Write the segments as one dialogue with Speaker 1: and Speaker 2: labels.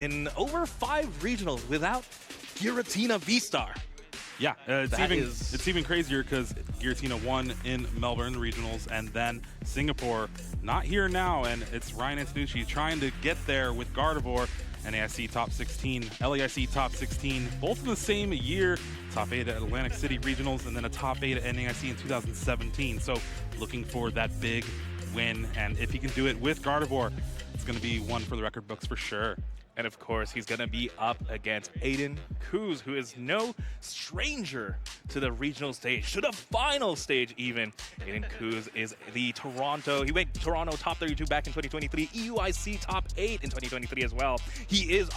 Speaker 1: in over 5 regionals without Giratina V-Star.
Speaker 2: Yeah, it's even crazier because Giratina won in Melbourne regionals and then Singapore. Not here now, and it's Ryan Antonucci trying to get there with Gardevoir. NAIC top 16, LAIC top 16, both in the same year. Top 8 at Atlantic City regionals and then a top 8 at NAIC in 2017. So looking for that big win, and if he can do it with Gardevoir, it's going to be one for the record books for sure.
Speaker 1: And of course, he's going to be up against Aidan Khus, who is no stranger to the regional stage, to the final stage even. Aidan Khus is the he went Toronto top 32 back in 2023, EUIC top 8 in 2023 as well. He is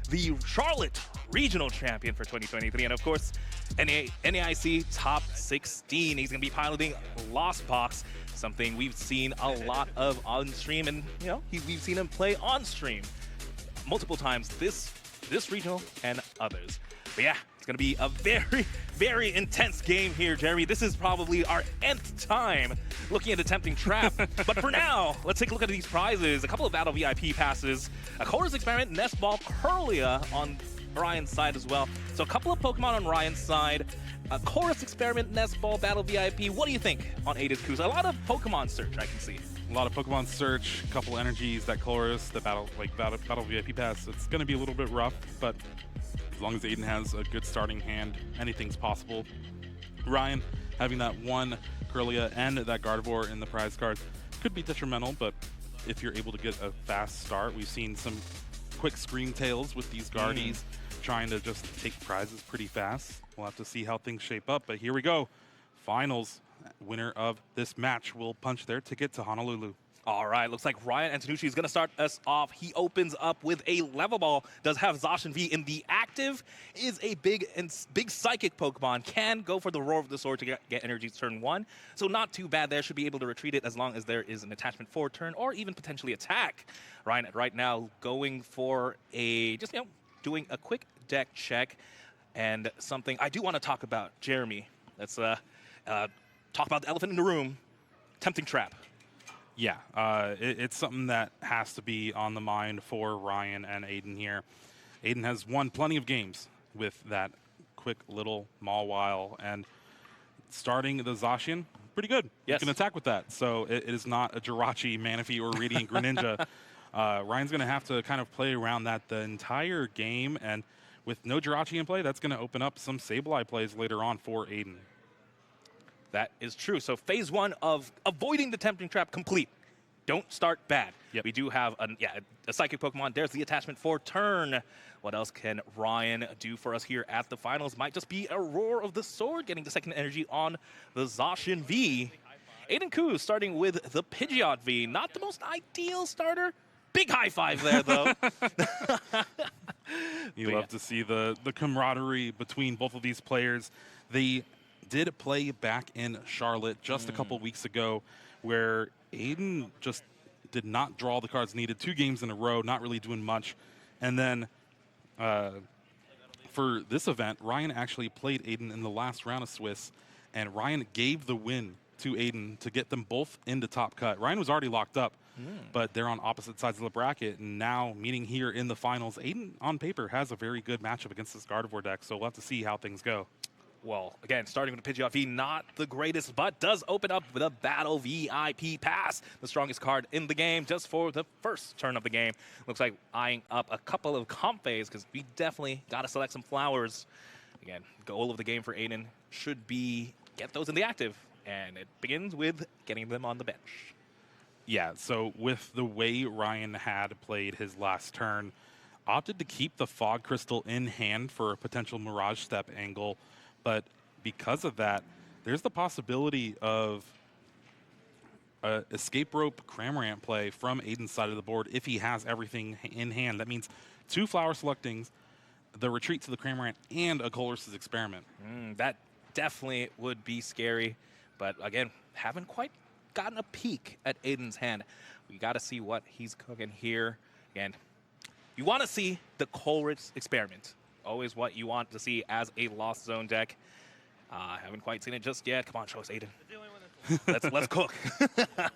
Speaker 1: the Charlotte regional champion for 2023, and of course, NAIC top 16. He's going to be piloting Lost Box, something we've seen a lot of on stream, and we've seen him play on stream multiple times this regional and others. But yeah, it's going to be a very, very intense game here, Jeremy. This is probably our nth time looking at Attempting Trap. But for now, let's take a look at these prizes. A couple of Battle VIP passes, a Chorus Experiment, Nest Ball, Curlia on Ryan's side as well. So a couple of Pokemon on Ryan's side, a Chorus Experiment, Nest Ball, Battle VIP. What do you think on Aidan Khus? A lot of Pokemon search I can see.
Speaker 2: A lot of Pokemon search, a couple energies, that Chorus, the battle VIP pass. It's going to be a little bit rough, but as long as Aidan has a good starting hand, anything's possible. Ryan having that one Curlia and that Gardevoir in the prize cards could be detrimental, but if you're able to get a fast start, we've seen some quick screen tails with these Guardies trying to just take prizes pretty fast. We'll have to see how things shape up, but here we go. Finals. Winner of this match will punch their ticket to Honolulu.
Speaker 1: All right, looks like Ryan Antonucci is going to start us off. He opens up with a Level Ball, does have Zacian V in the active, is a big psychic Pokemon, can go for the Roar of the Sword to get energy turn 1. So not too bad there, should be able to retreat it as long as there is an attachment for turn or even potentially attack. Ryan right now going for doing a quick deck check, and something I do want to talk about, Jeremy. Let's talk about the elephant in the room, Tempting Trap.
Speaker 2: Yeah, it's something that has to be on the mind for Ryan and Aidan here. Aidan has won plenty of games with that quick little Mawile, and starting the Zacian, pretty good.
Speaker 1: Yes.
Speaker 2: You can attack with that. So it is not a Jirachi, Manaphy, or Radiant Greninja. Ryan's going to have to kind of play around that the entire game, and with no Jirachi in play, that's going to open up some Sableye plays later on for Aidan.
Speaker 1: That is true. So phase 1 of avoiding the Tempting Trap complete. Don't start bad.
Speaker 2: Yep.
Speaker 1: We do have a Psychic Pokemon. There's the attachment for turn. What else can Ryan do for us here at the finals? Might just be a Roar of the Sword, getting the second energy on the Zacian V. Aidan Khus starting with the Pidgeot V. Not the most ideal starter. Big high five there, though.
Speaker 2: You love to see the camaraderie between both of these players. They did play back in Charlotte just a couple weeks ago, where Aidan just did not draw the cards needed. 2 games in a row, not really doing much. And then for this event, Ryan actually played Aidan in the last round of Swiss, and Ryan gave the win to Aidan to get them both into top cut. Ryan was already locked up, but they're on opposite sides of the bracket, and now meeting here in the finals, Aidan on paper has a very good matchup against this Gardevoir deck, so we'll have to see how things go.
Speaker 1: Well, again, starting with the Pidgeot V, not the greatest, but does open up with a Battle VIP pass, the strongest card in the game, just for the first turn of the game. Looks like eyeing up a couple of comp phase, because we definitely got to select some flowers. Again, goal of the game for Aidan should be get those in the active, and it begins with getting them on the bench.
Speaker 2: Yeah, so with the way Ryan had played his last turn, opted to keep the Fog Crystal in hand for a potential Mirage Step angle. But because of that, there's the possibility of Escape Rope Cramorant play from Aidan's side of the board if he has everything in hand. That means 2 Flower Selectings, the Retreat to the Cramorant, and a Chorus's Experiment.
Speaker 1: That definitely would be scary. But again, haven't quite gotten a peek at Aidan's hand. We got to see what he's cooking here. Again, you want to see the Chorus Experiment. Always what you want to see as a Lost Zone deck. Haven't quite seen it just yet. Come on, show us, Aidan. Let's cook.
Speaker 2: Yeah,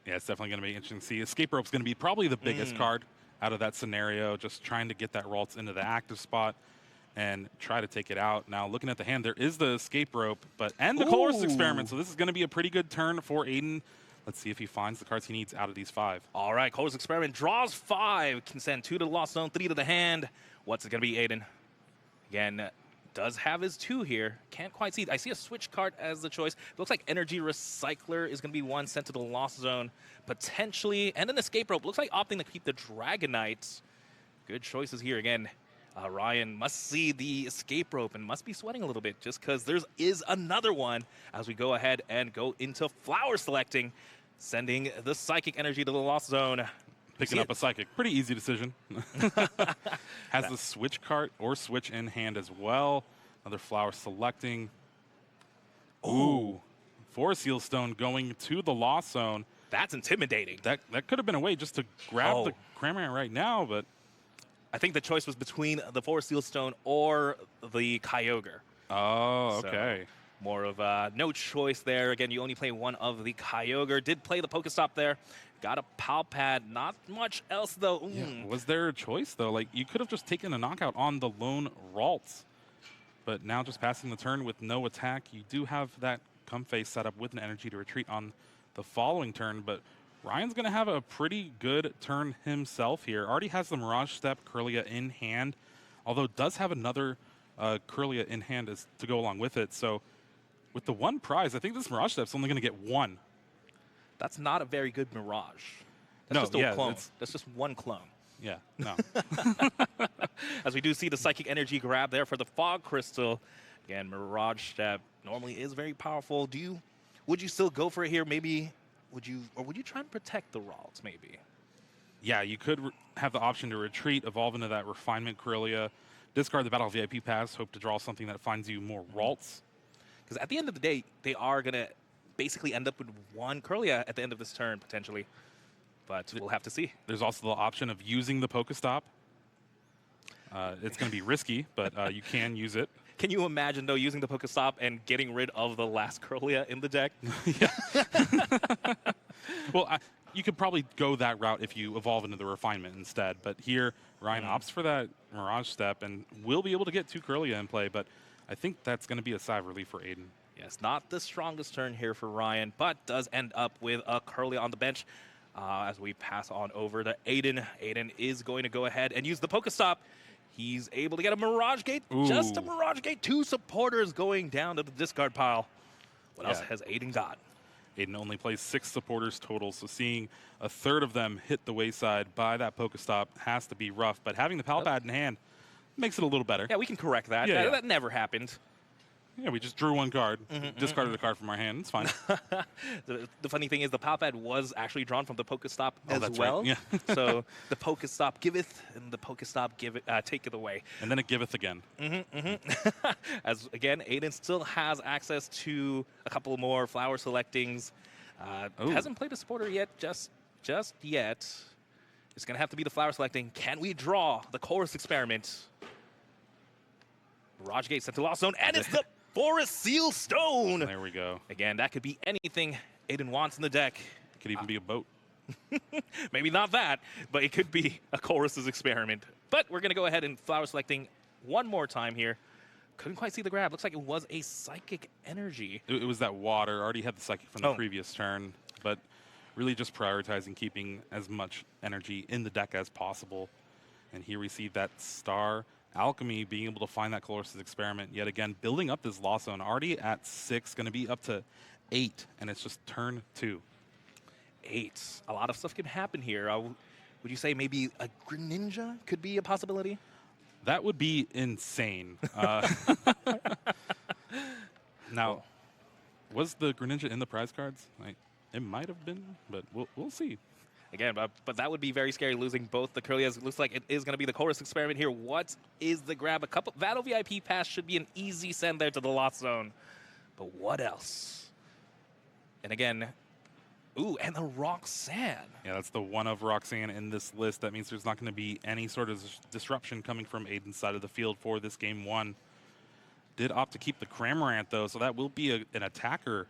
Speaker 2: it's definitely going to be interesting to see. Escape Rope's going to be probably the biggest card out of that scenario, just trying to get that Ralts into the active spot and try to take it out. Now, looking at the hand, there is the escape rope, and the Colorless Experiment, so this is going to be a pretty good turn for Aidan. Let's see if he finds the cards he needs out of these 5.
Speaker 1: All right, Colorless Experiment draws 5, can send 2 to the Lost Zone, 3 to the hand. What's it going to be, Aidan? Again, does have his 2 here. Can't quite see. I see a switch card as the choice. Looks like Energy Recycler is going to be one sent to the Lost Zone, potentially, and an escape rope. Looks like opting to keep the Dragonite. Good choices here again. Ryan must see the escape rope and must be sweating a little bit just because there is another one as we go ahead and go into flower selecting, sending the Psychic Energy to the Lost Zone.
Speaker 2: Picking up a Psychic. Pretty easy decision. Has the switch card or switch in hand as well. Another flower selecting. Ooh. Forest Seal Stone going to the Lost Zone.
Speaker 1: That's intimidating.
Speaker 2: That could have been a way just to grab the Cramorant right now, but
Speaker 1: I think the choice was between the Forest Seal Stone or the Kyogre.
Speaker 2: Oh, okay.
Speaker 1: So, more of no choice there. Again, you only play one of the Kyogre. Did play the Pokestop there. Got a Palpad. Not much else, though.
Speaker 2: Yeah. Was there a choice, though? Like, you could have just taken a knockout on the lone Ralts. But now just passing the turn with no attack, you do have that Comfey set up with an energy to retreat on the following turn. But Ryan's going to have a pretty good turn himself here. Already has the Mirage Step Kirlia in hand, although does have another Kirlia in hand to go along with it. So with the 1 prize, I think this Mirage Step's only going to get 1.
Speaker 1: That's not a very good Mirage. That's just a clone. That's just 1 clone.
Speaker 2: Yeah, no.
Speaker 1: As we do see the Psychic Energy grab there for the Fog Crystal. Again, Mirage Step normally is very powerful. Would you still go for it here? Maybe would you try and protect the Ralts maybe?
Speaker 2: Yeah, you could have the option to retreat, evolve into that Refinement Kirlia, discard the Battle VIP Pass, hope to draw something that finds you more Ralts.
Speaker 1: Because at the end of the day, they are going to basically end up with 1 Kirlia at the end of this turn, potentially. But we'll have to see.
Speaker 2: There's also the option of using the Pokestop. It's going to be risky, but you can use it.
Speaker 1: Can you imagine, though, using the Pokestop and getting rid of the last Kirlia in the deck?
Speaker 2: Yeah. Well, you could probably go that route if you evolve into the Refinement instead. But here, Ryan opts for that Mirage Step and will be able to get 2 Kirlia in play. But I think that's going to be a sigh of relief for Aidan.
Speaker 1: Yes, not the strongest turn here for Ryan, but does end up with a Kirlia on the bench. As we pass on over to Aidan. Aidan is going to go ahead and use the Pokestop. He's able to get a Mirage Gate.
Speaker 2: Ooh.
Speaker 1: Just a Mirage Gate. 2 supporters going down to the discard pile. What else has Aidan got?
Speaker 2: Aidan only plays 6 supporters total, so seeing a third of them hit the wayside by that Pokestop has to be rough. But having the Palpad in hand makes it a little better.
Speaker 1: Yeah, we can correct that.
Speaker 2: Yeah,
Speaker 1: that never happened.
Speaker 2: Yeah, we just drew 1 card, discarded a card from our hand. It's fine.
Speaker 1: The funny thing is the Palpad was actually drawn from the Pokestop as
Speaker 2: Right.
Speaker 1: well.
Speaker 2: Yeah.
Speaker 1: So the Pokestop giveth, and the Pokestop taketh away.
Speaker 2: And then it giveth again.
Speaker 1: As again, Aidan still has access to a couple more flower selectings. Hasn't played a supporter yet, just yet. It's going to have to be the flower selecting. Can we draw the Chorus Experiment? Mirage Gate sent to Lost Zone, and it's the Forest Seal Stone.
Speaker 2: There we go.
Speaker 1: Again, that could be anything Aidan wants in the deck.
Speaker 2: It could even be a boat.
Speaker 1: Maybe not that, but it could be a Chorus's Experiment. But we're going to go ahead and flower selecting 1 more time here. Couldn't quite see the grab. Looks like it was a Psychic Energy.
Speaker 2: It was that water. Already had the Psychic from the previous turn, but really just prioritizing keeping as much energy in the deck as possible. And here we see that Star Alchemy being able to find that Colossus Experiment yet again, building up this Lost Zone. Already at 6, going to be up to 8, and it's just turn 2.
Speaker 1: 8. A lot of stuff can happen here. Would you say maybe a Greninja could be a possibility?
Speaker 2: That would be insane. Now, was the Greninja in the prize cards? It might have been, but we'll see.
Speaker 1: Again, but that would be very scary, losing both the Kirlias. It looks like it is going to be the Chorus Experiment here. What is the grab? A couple Battle VIP Pass should be an easy send there to the Lost Zone. But what else? And again, and the Roxanne.
Speaker 2: Yeah, that's the one of Roxanne in this list. That means there's not going to be any sort of disruption coming from Aidan's side of the field for this game 1. Did opt to keep the Cramorant, though, so that will be an attacker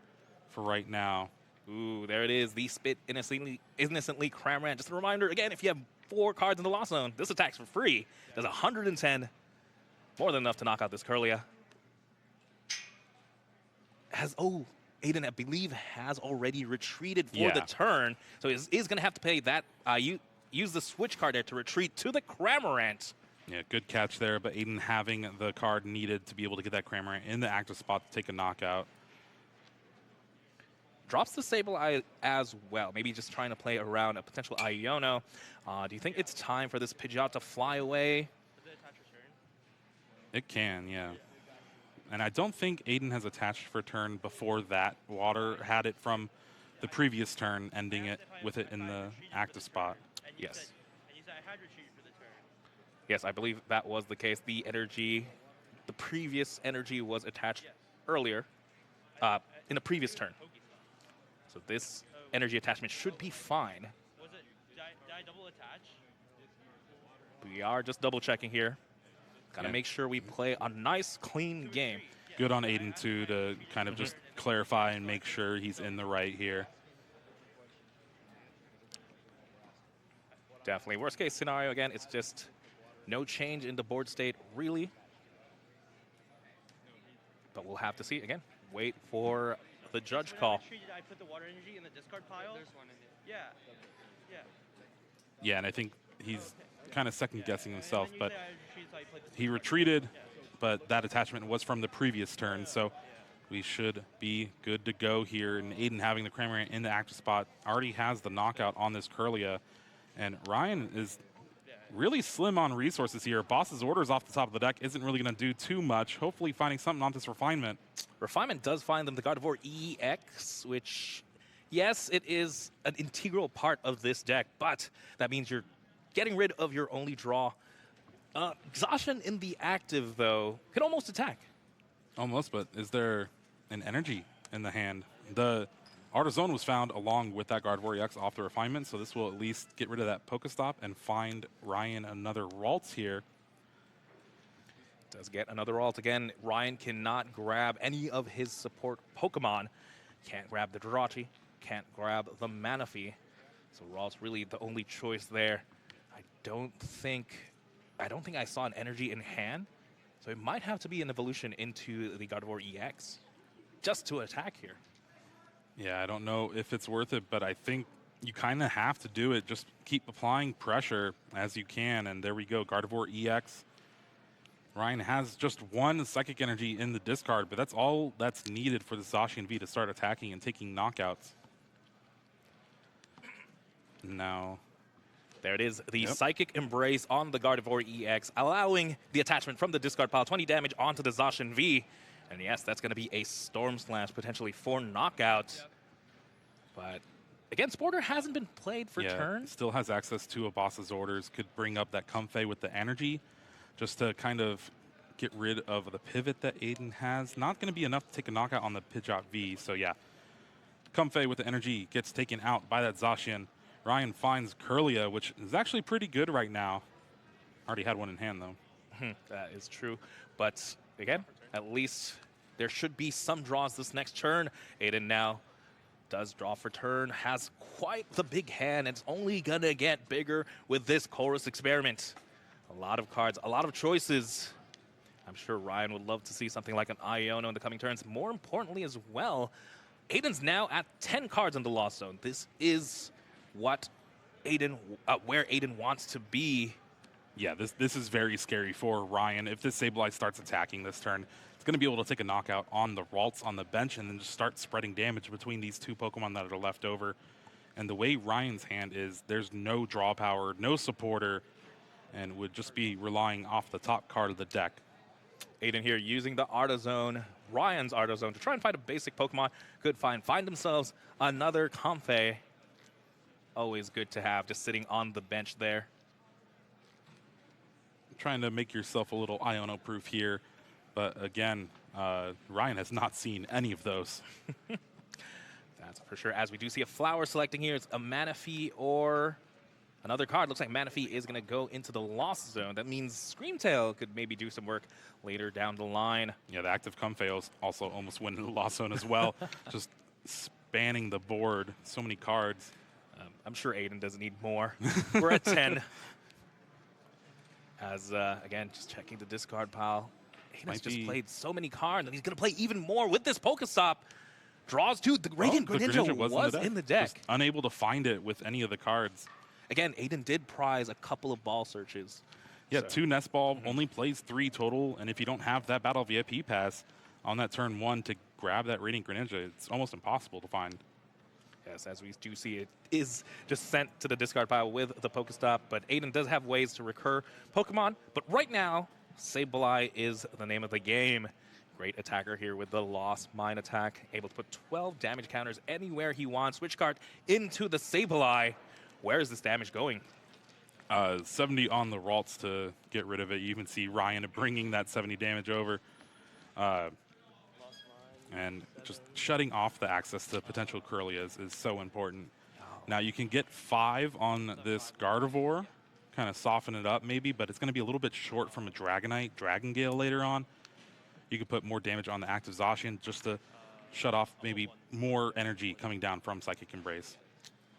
Speaker 2: for right now.
Speaker 1: Ooh, there it is. The spit innocently Cramorant. Just a reminder, again, if you have 4 cards in the Lost Zone, this attack's for free. Does 110. More than enough to knock out this Curlia. Aidan, I believe, has already retreated for the turn. So he is going to have to pay that. Use the switch card there to retreat to the Cramorant.
Speaker 2: Yeah, good catch there, but Aidan having the card needed to be able to get that Cramorant in the active spot to take a knockout.
Speaker 1: Drops the Sableye as well. Maybe just trying to play around a potential Iono. Do you think it's time for this Pidgeot to fly away?
Speaker 2: It can, yeah. And I don't think Aidan has attached for turn before that. Water had it from the previous turn, ending it with it in the active spot.
Speaker 1: Yes. Yes, I believe that was the case. The previous energy was attached earlier in the previous turn. So this energy attachment should be fine.
Speaker 3: Did I double attach?
Speaker 1: We are just double checking here. Gotta make sure we play a nice, clean game.
Speaker 2: Good on Aidan, too, to kind of just clarify and make sure he's in the right here.
Speaker 1: Definitely. Worst case scenario, again, it's just no change in the board state, really. But we'll have to see. Again, wait for the judge call.
Speaker 3: Did I put the water energy in the discard pile? There's one in it. Yeah.
Speaker 2: Yeah, and I think he's kind of second-guessing himself, but he retreated, but that attachment was from the previous turn, so we should be good to go here. And Aidan having the Cramorant in the active spot already has the knockout on this Curlia, and Ryan is really slim on resources here. Boss's orders off the top of the deck isn't really going to do too much. Hopefully finding something on this Refinement.
Speaker 1: Refinement does find them the Gardevoir EX, which, yes, it is an integral part of this deck, but that means you're getting rid of your only draw. Zacian in the active, though, could almost attack.
Speaker 2: Almost, but is there an energy in the hand? The Artazon was found along with that Gardevoir EX off the Refinement, so this will at least get rid of that Pokestop and find Ryan another Ralts here.
Speaker 1: Does get another Ralt again. Ryan cannot grab any of his support Pokemon. Can't grab the Jirachi, can't grab the Manaphy. So Ralt's really the only choice there. I don't think I saw an energy in hand, so it might have to be an evolution into the Gardevoir EX just to attack here.
Speaker 2: Yeah, I don't know if it's worth it, but I think you kind of have to do it. Just keep applying pressure as you can, and there we go, Gardevoir EX. Ryan has just one Psychic Energy in the discard, but that's all that's needed for the Zacian V to start attacking and taking knockouts. Now,
Speaker 1: there it is, the Psychic Embrace on the Gardevoir EX, allowing the attachment from the discard pile, 20 damage onto the Zacian V. And yes, that's going to be a Storm Slash, potentially 4 knockouts. But again, Sporter hasn't been played for turns.
Speaker 2: Still has access to a Boss's Orders, could bring up that Comfey with the energy, just to kind of get rid of the pivot that Aidan has. Not going to be enough to take a knockout on the Pidgeot V, so yeah. Comfey with the energy gets taken out by that Zacian. Ryan finds Curlia, which is actually pretty good right now. Already had one in hand, though.
Speaker 1: That is true. But again, at least there should be some draws this next turn. Aidan now does draw for turn, has quite the big hand. It's only going to get bigger with this Chorus Experiment. A lot of cards, a lot of choices. I'm sure Ryan would love to see something like an Iono in the coming turns. More importantly as well, Aidan's now at 10 cards in the Lost Zone. This is what Aidan, where Aidan wants to be.
Speaker 2: Yeah, this is very scary for Ryan. If this Sableye starts attacking this turn, it's going to be able to take a knockout on the Ralts on the bench and then just start spreading damage between these two Pokemon that are left over. And the way Ryan's hand is, there's no draw power, no supporter, and would just be relying off the top card of the deck.
Speaker 1: Aidan here using the Artazon, Ryan's Artazon, to try and find a basic Pokemon. Could find themselves another Comfey. Always good to have, just sitting on the bench there.
Speaker 2: Trying to make yourself a little Iono proof here, but again, Ryan has not seen any of those.
Speaker 1: That's for sure. As we do see a flower selecting here, it's a Manaphy or another card. Looks like Manaphy is going to go into the Lost Zone. That means Screamtail could maybe do some work later down the line.
Speaker 2: Yeah, the active Comfey also almost went into the Lost Zone as well. Just spanning the board. So many cards.
Speaker 1: I'm sure Aidan doesn't need more. We're at 10. As, again, just checking the discard pile. Aidan's just played so many cards, and he's going to play even more with this Pokestop. Draws two. The Radiant Greninja was in the deck.
Speaker 2: Just unable to find it with any of the cards.
Speaker 1: Again, Aidan did prize a couple of ball searches.
Speaker 2: Yeah,
Speaker 1: so.
Speaker 2: 2 Nest Ball, only plays 3 total, and if you don't have that Battle VIP pass on that turn 1 to grab that Radiant Greninja, it's almost impossible to find.
Speaker 1: Yes, as we do see, it is just sent to the discard pile with the Pokestop, but Aidan does have ways to recur Pokemon. But right now, Sableye is the name of the game. Great attacker here with the Lost Mine attack, able to put 12 damage counters anywhere he wants. Switch card into the Sableye. Where is this damage going?
Speaker 2: 70 on the Ralts to get rid of it. You even see Ryan bringing that 70 damage over. And just shutting off the access to potential Kirlias is so important. Now you can get 5 on this Gardevoir, kind of soften it up maybe, but it's going to be a little bit short from a Dragonite, Dragon Gale later on. You could put more damage on the active Zacian just to shut off maybe more energy coming down from Psychic Embrace.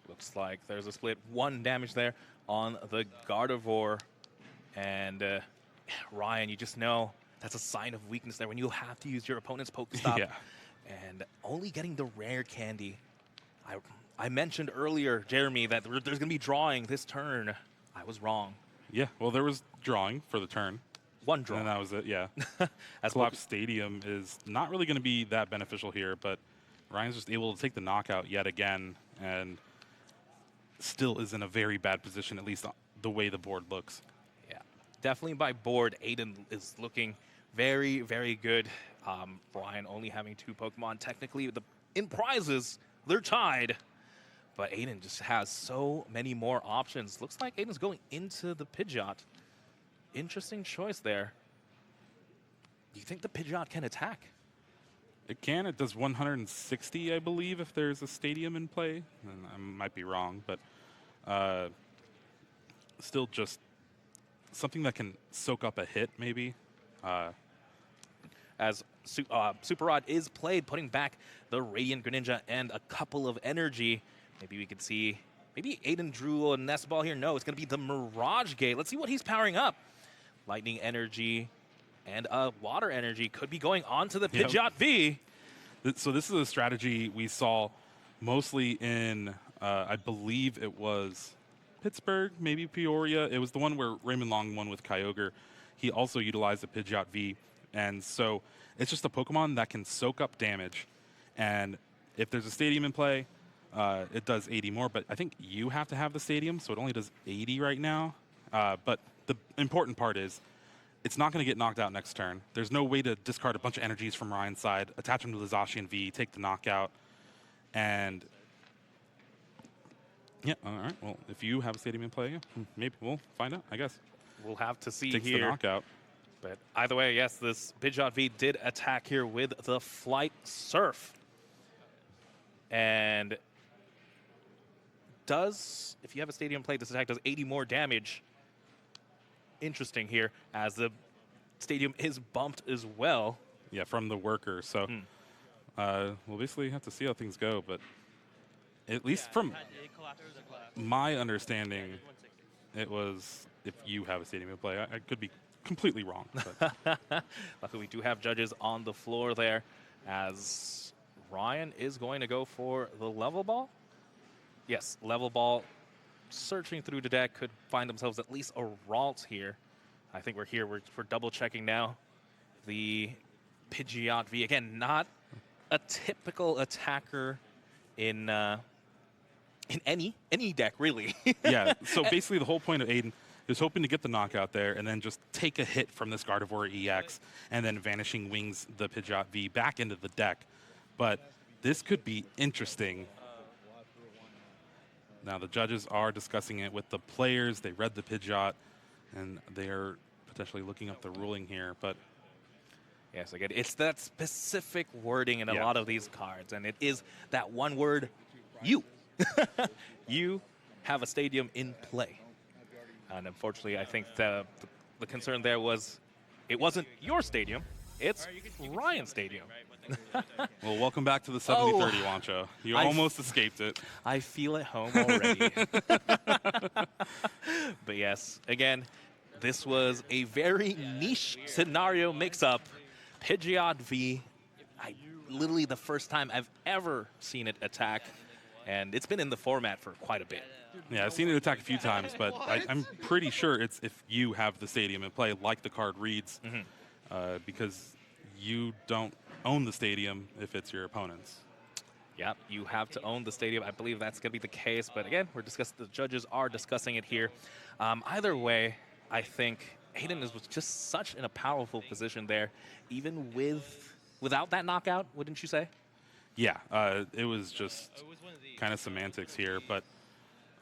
Speaker 1: Looks like there's a split 1 damage there on the Gardevoir. And Ryan, you just know that's a sign of weakness there when you have to use your opponent's Pokestop.
Speaker 2: Yeah.
Speaker 1: And only getting the rare candy. I mentioned earlier, Jeremy, that there's going to be drawing this turn. I was wrong.
Speaker 2: Yeah, well, there was drawing for the turn.
Speaker 1: 1 draw.
Speaker 2: And that was it, yeah.
Speaker 1: As
Speaker 2: Collapse Stadium is not really going to be that beneficial here, but Ryan's just able to take the knockout yet again and still is in a very bad position, at least the way the board looks.
Speaker 1: Yeah, definitely by board, Aidan is looking very, very good. Ryan only having 2 Pokemon. Technically, in prizes, they're tied. But Aidan just has so many more options. Looks like Aidan's going into the Pidgeot. Interesting choice there. Do you think the Pidgeot can attack?
Speaker 2: It can. It does 160, I believe, if there's a stadium in play. And I might be wrong, but still just something that can soak up a hit, maybe.
Speaker 1: As Super Rod is played, putting back the Radiant Greninja and a couple of energy. Maybe we could see, maybe Aidan drew a Nest Ball here. No, it's going to be the Mirage Gate. Let's see what he's powering up. Lightning Energy and Water Energy could be going on to the Pidgeot V.
Speaker 2: So this is a strategy we saw mostly in, I believe it was Pittsburgh, maybe Peoria. It was the one where Raymond Long won with Kyogre. He also utilized the Pidgeot V. And so it's just a Pokemon that can soak up damage. And if there's a stadium in play, it does 80 more, but I think you have to have the stadium, so it only does 80 right now. But the important part is it's not going to get knocked out next turn. There's no way to discard a bunch of energies from Ryan's side, attach them to the Zacian V, take the knockout, and yeah, all right. Well, if you have a stadium in play, yeah, maybe we'll find out, I guess.
Speaker 1: We'll have to see
Speaker 2: Takes
Speaker 1: here.
Speaker 2: the knockout.
Speaker 1: But either way, yes, this Pidgeot V did attack here with the Flight Surf. And if you have a stadium play, this attack does 80 more damage. Interesting here, as the stadium is bumped as well.
Speaker 2: Yeah, from the worker. So we'll basically have to see how things go. But at least from my understanding, it was if you have a stadium in play. I could be completely wrong.
Speaker 1: Luckily, we do have judges on the floor there, as Ryan is going to go for the Level Ball. Yes, Level Ball. Searching through the deck, could find themselves at least a Ralt here. I think we're here. We're double checking now. The Pidgeot V, again, not a typical attacker in any deck, really.
Speaker 2: Yeah, so basically the whole point of Aidan is hoping to get the knockout there and then just take a hit from this Gardevoir EX and then Vanishing Wings the Pidgeot V back into the deck. But this could be interesting. Now the judges are discussing it with the players. They read the Pidgeot and they are potentially looking up the ruling here. But
Speaker 1: yes, again, it's that specific wording in a lot of these cards, and it is that one word, you. You have a stadium in play. And unfortunately, I think the concern there was it wasn't your stadium. It's Ryan Stadium.
Speaker 2: Well, welcome back to the 7030, Wancho. You almost escaped it.
Speaker 1: I feel at home already. But yes, again, this was a very niche scenario mix-up. Pidgeot V, literally the first time I've ever seen it attack, and it's been in the format for quite a bit.
Speaker 2: Yeah, I've seen it attack a few times, but I'm pretty sure it's if you have the stadium in play, like the card reads, because you don't own the stadium if it's your opponent's.
Speaker 1: Yep, you have to own the stadium. I believe that's going to be the case, but again, the judges are discussing it here. Either way, I think Aidan was just such in a powerful position there, even without that knockout, wouldn't you say?
Speaker 2: Yeah, it was just kind of semantics here, but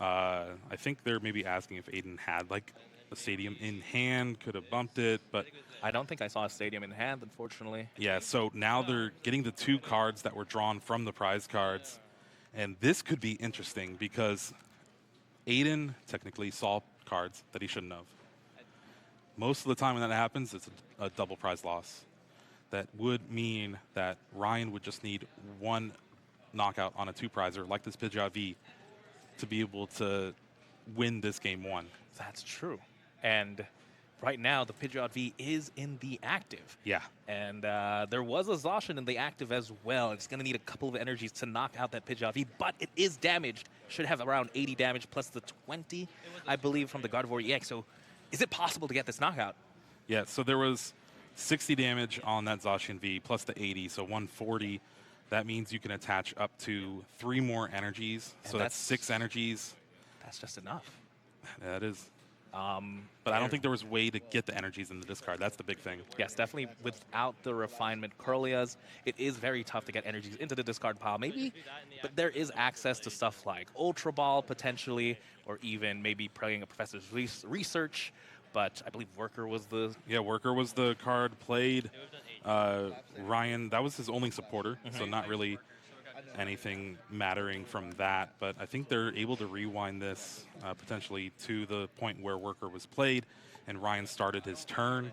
Speaker 2: I think they're maybe asking if Aidan had like a stadium in hand, could have bumped it, but
Speaker 1: I don't think I saw a stadium in hand, unfortunately.
Speaker 2: yeah, so now they're getting the 2 cards that were drawn from the prize cards, and this could be interesting because Aidan technically saw cards that he shouldn't have. Most of the time when that happens, it's a double prize loss. That would mean that Ryan would just need 1 knockout on a 2-prizer like this Pidgeot V to be able to win this game 1.
Speaker 1: That's true. And right now, the Pidgeot V is in the active.
Speaker 2: Yeah.
Speaker 1: And there was a Zacian in the active as well. It's going to need a couple of energies to knock out that Pidgeot V, but it is damaged. Should have around 80 damage plus the 20, I believe, from the Gardevoir EX. So is it possible to get this knockout?
Speaker 2: Yeah, so there was 60 damage on that Zacian V plus the 80, so 140. That means you can attach up to 3 more energies.
Speaker 1: And
Speaker 2: so that's 6 energies.
Speaker 1: That's just enough.
Speaker 2: That is. But I don't think there was a way to get the energies in the discard. That's the big thing.
Speaker 1: Yes, definitely without the refinement Curlias, it is very tough to get energies into the discard pile. Maybe, but there is access to stuff like Ultra Ball potentially, or even maybe playing a Professor's Research. But I believe Worker was the...
Speaker 2: Yeah, Worker was the card played. Ryan, that was his only supporter, so not really anything mattering from that. But I think they're able to rewind this potentially to the point where Worker was played and Ryan started his turn.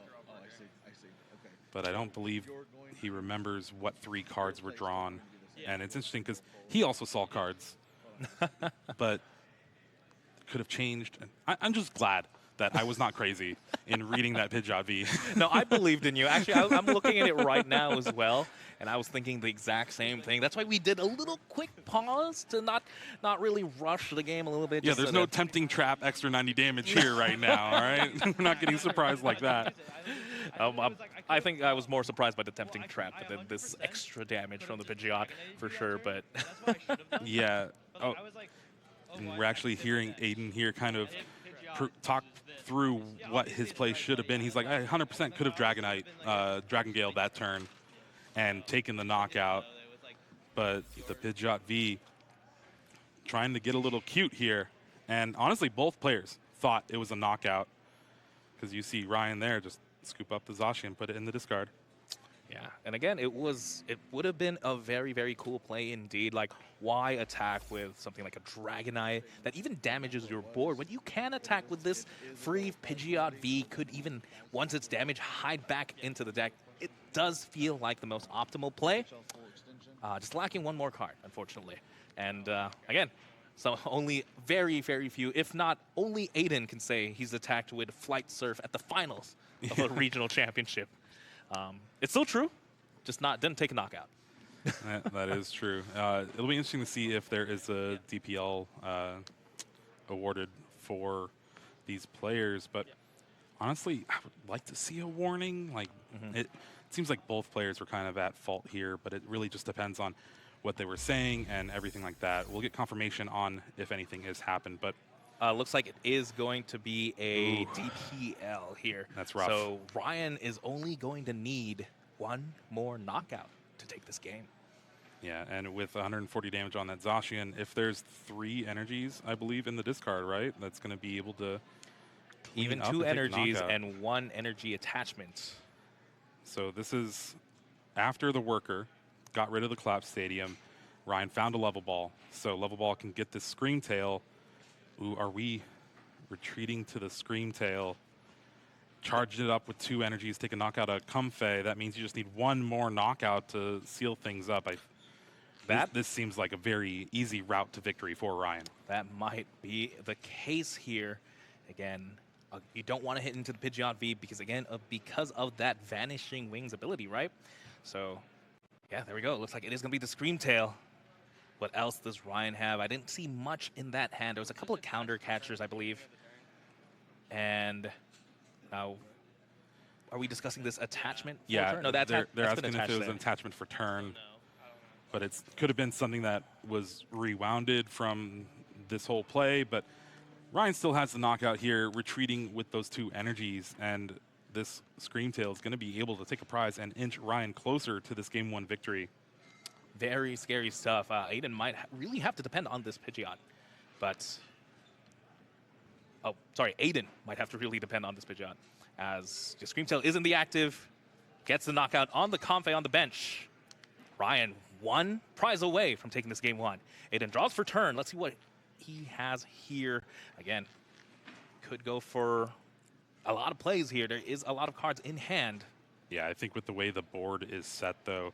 Speaker 2: But I don't believe he remembers what 3 cards were drawn. And it's interesting because he also saw cards, but could have changed. And I'm just glad that I was not crazy in reading that Pidgeot V.
Speaker 1: No, I believed in you. Actually, I'm looking at it right now as well, and I was thinking the exact same thing. That's why we did a little quick pause to not really rush the game a little bit.
Speaker 2: Yeah, there's no tempting trap extra 90 damage here right now, all right? We're not getting surprised like that.
Speaker 1: I think I was more surprised by the tempting trap than this extra damage from the Pidgeot, for sure, but...
Speaker 2: Yeah. Oh, and we're actually hearing Aidan here kind of talk through what his play should have been. He's like, I 100% could have Dragonite, Dragon Gale that turn and taken the knockout. But the Pidgeot V trying to get a little cute here. And honestly, both players thought it was a knockout because you see Ryan there just scoop up the Zacian and put it in the discard.
Speaker 1: Yeah, and again, it would have been a very, very cool play indeed. Like, why attack with something like a Dragonite that even damages your board when you can attack with this free Pidgeot V? Could even, once it's damaged, hide back into the deck. It does feel like the most optimal play. Just lacking 1 more card, unfortunately. And again, so only very, very few, if not only Aidan, can say he's attacked with Flight Surf at the finals of a regional championship. It's still true, just didn't take a knockout.
Speaker 2: That is true. It'll be interesting to see if there is a DPL awarded for these players, but honestly, I would like to see a warning. Like, it seems like both players were kind of at fault here, but it really just depends on what they were saying and everything like that. We'll get confirmation on if anything has happened, but
Speaker 1: looks like it is going to be a DPL here.
Speaker 2: That's rough.
Speaker 1: So Ryan is only going to need 1 more knockout to take this game.
Speaker 2: Yeah, and with 140 damage on that Zacian, if there's 3 energies, I believe, in the discard, right? That's going to be able to
Speaker 1: even 2 energies and 1 energy attachment.
Speaker 2: So this is after the Worker got rid of the Collapse Stadium. Ryan found a Level Ball, so Level Ball can get this Scream Tail. Ooh, are we retreating to the Scream Tail? charged it up with 2 energies, take a knockout of Comfey. That means you just need 1 more knockout to seal things up. This seems like a very easy route to victory for Ryan.
Speaker 1: That might be the case here. Again, you don't want to hit into the Pidgeot V because of that Vanishing Wings ability, right? So, yeah, there we go. Looks like it is going to be the Scream Tail. What else does Ryan have? I didn't see much in that hand. There was a couple of counter catchers, I believe. And now, are we discussing this attachment?
Speaker 2: Yeah,
Speaker 1: no,
Speaker 2: they're asking if it was an attachment for turn. But it could have been something that was rewounded from this whole play. But Ryan still has the knockout here, retreating with those 2 energies. And this Scream Tail is going to be able to take a prize and inch Ryan closer to this Game 1 victory.
Speaker 1: Very scary stuff. Aidan might really have to depend on this Pidgeot. But, oh, sorry, Aidan might have to really depend on this Pidgeot. As the Scream Tail is in the active, gets the knockout on the Comfey on the bench. Ryan 1 prize away from taking this Game 1. Aidan draws for turn. Let's see what he has here. Again, could go for a lot of plays here. There is a lot of cards in hand.
Speaker 2: Yeah, I think with the way the board is set, though,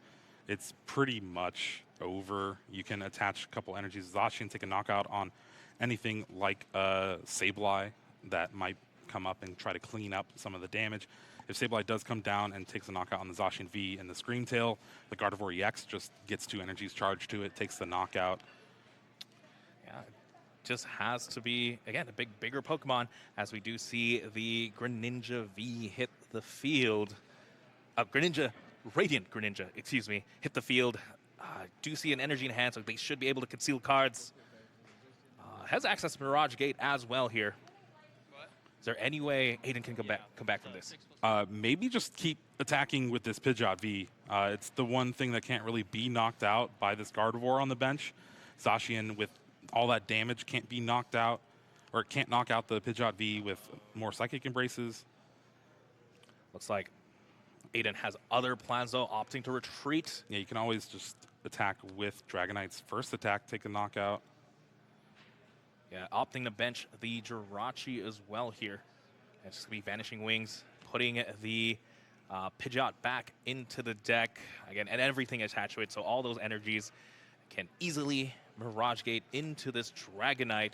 Speaker 2: it's pretty much over. You can attach a couple energies. Zacian take a knockout on anything like Sableye that might come up and try to clean up some of the damage. If Sableye does come down and takes a knockout on the Zacian V and the Scream Tail, the Gardevoir EX just gets 2 energies charged to it, takes the knockout.
Speaker 1: Yeah, just has to be, again, a bigger Pokemon, as we do see the Greninja V hit the field. Radiant Greninja, excuse me, hit the field. Do see an energy in hand, so they should be able to conceal cards. Has access to Mirage Gate as well here. Is there any way Aidan can come back from this?
Speaker 2: Maybe just keep attacking with this Pidgeot V. It's the one thing that can't really be knocked out by this Gardevoir on the bench. Zacian, with all that damage, can't be knocked out, or can't knock out the Pidgeot V with more Psychic Embraces.
Speaker 1: Looks like Aidan has other plans, though, opting to retreat.
Speaker 2: Yeah, you can always just attack with Dragonite's first attack, take a knockout.
Speaker 1: Yeah, opting to bench the Jirachi as well here. It's just going to be Vanishing Wings, putting the Pidgeot back into the deck. Again, and everything attached to it, so all those energies can easily Mirage Gate into this Dragonite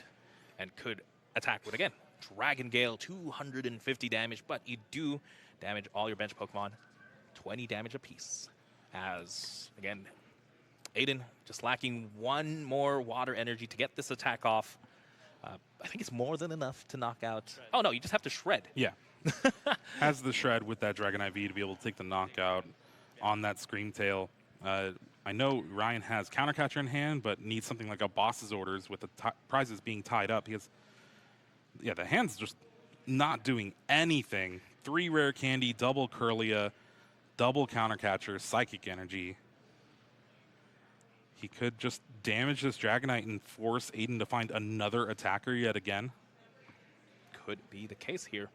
Speaker 1: and could attack with, again, Dragon Gale, 250 damage, but you do damage all your bench Pokemon, 20 damage apiece. As, again, Aidan just lacking 1 more water energy to get this attack off. I think it's more than enough to knock out. Oh, no, you just have to Shred.
Speaker 2: Yeah. Has the Shred with that Dragonite V to be able to take the knockout on that Scream Tail. I know Ryan has Counter Catcher in hand, but needs something like a Boss's Orders with the prizes being tied up. Because, yeah, the hand's just not doing anything. 3 Rare Candy, double Curlia, double Counter Catcher, Psychic Energy. He could just damage this Dragonite and force Aidan to find another attacker yet again.
Speaker 1: Could be the case here.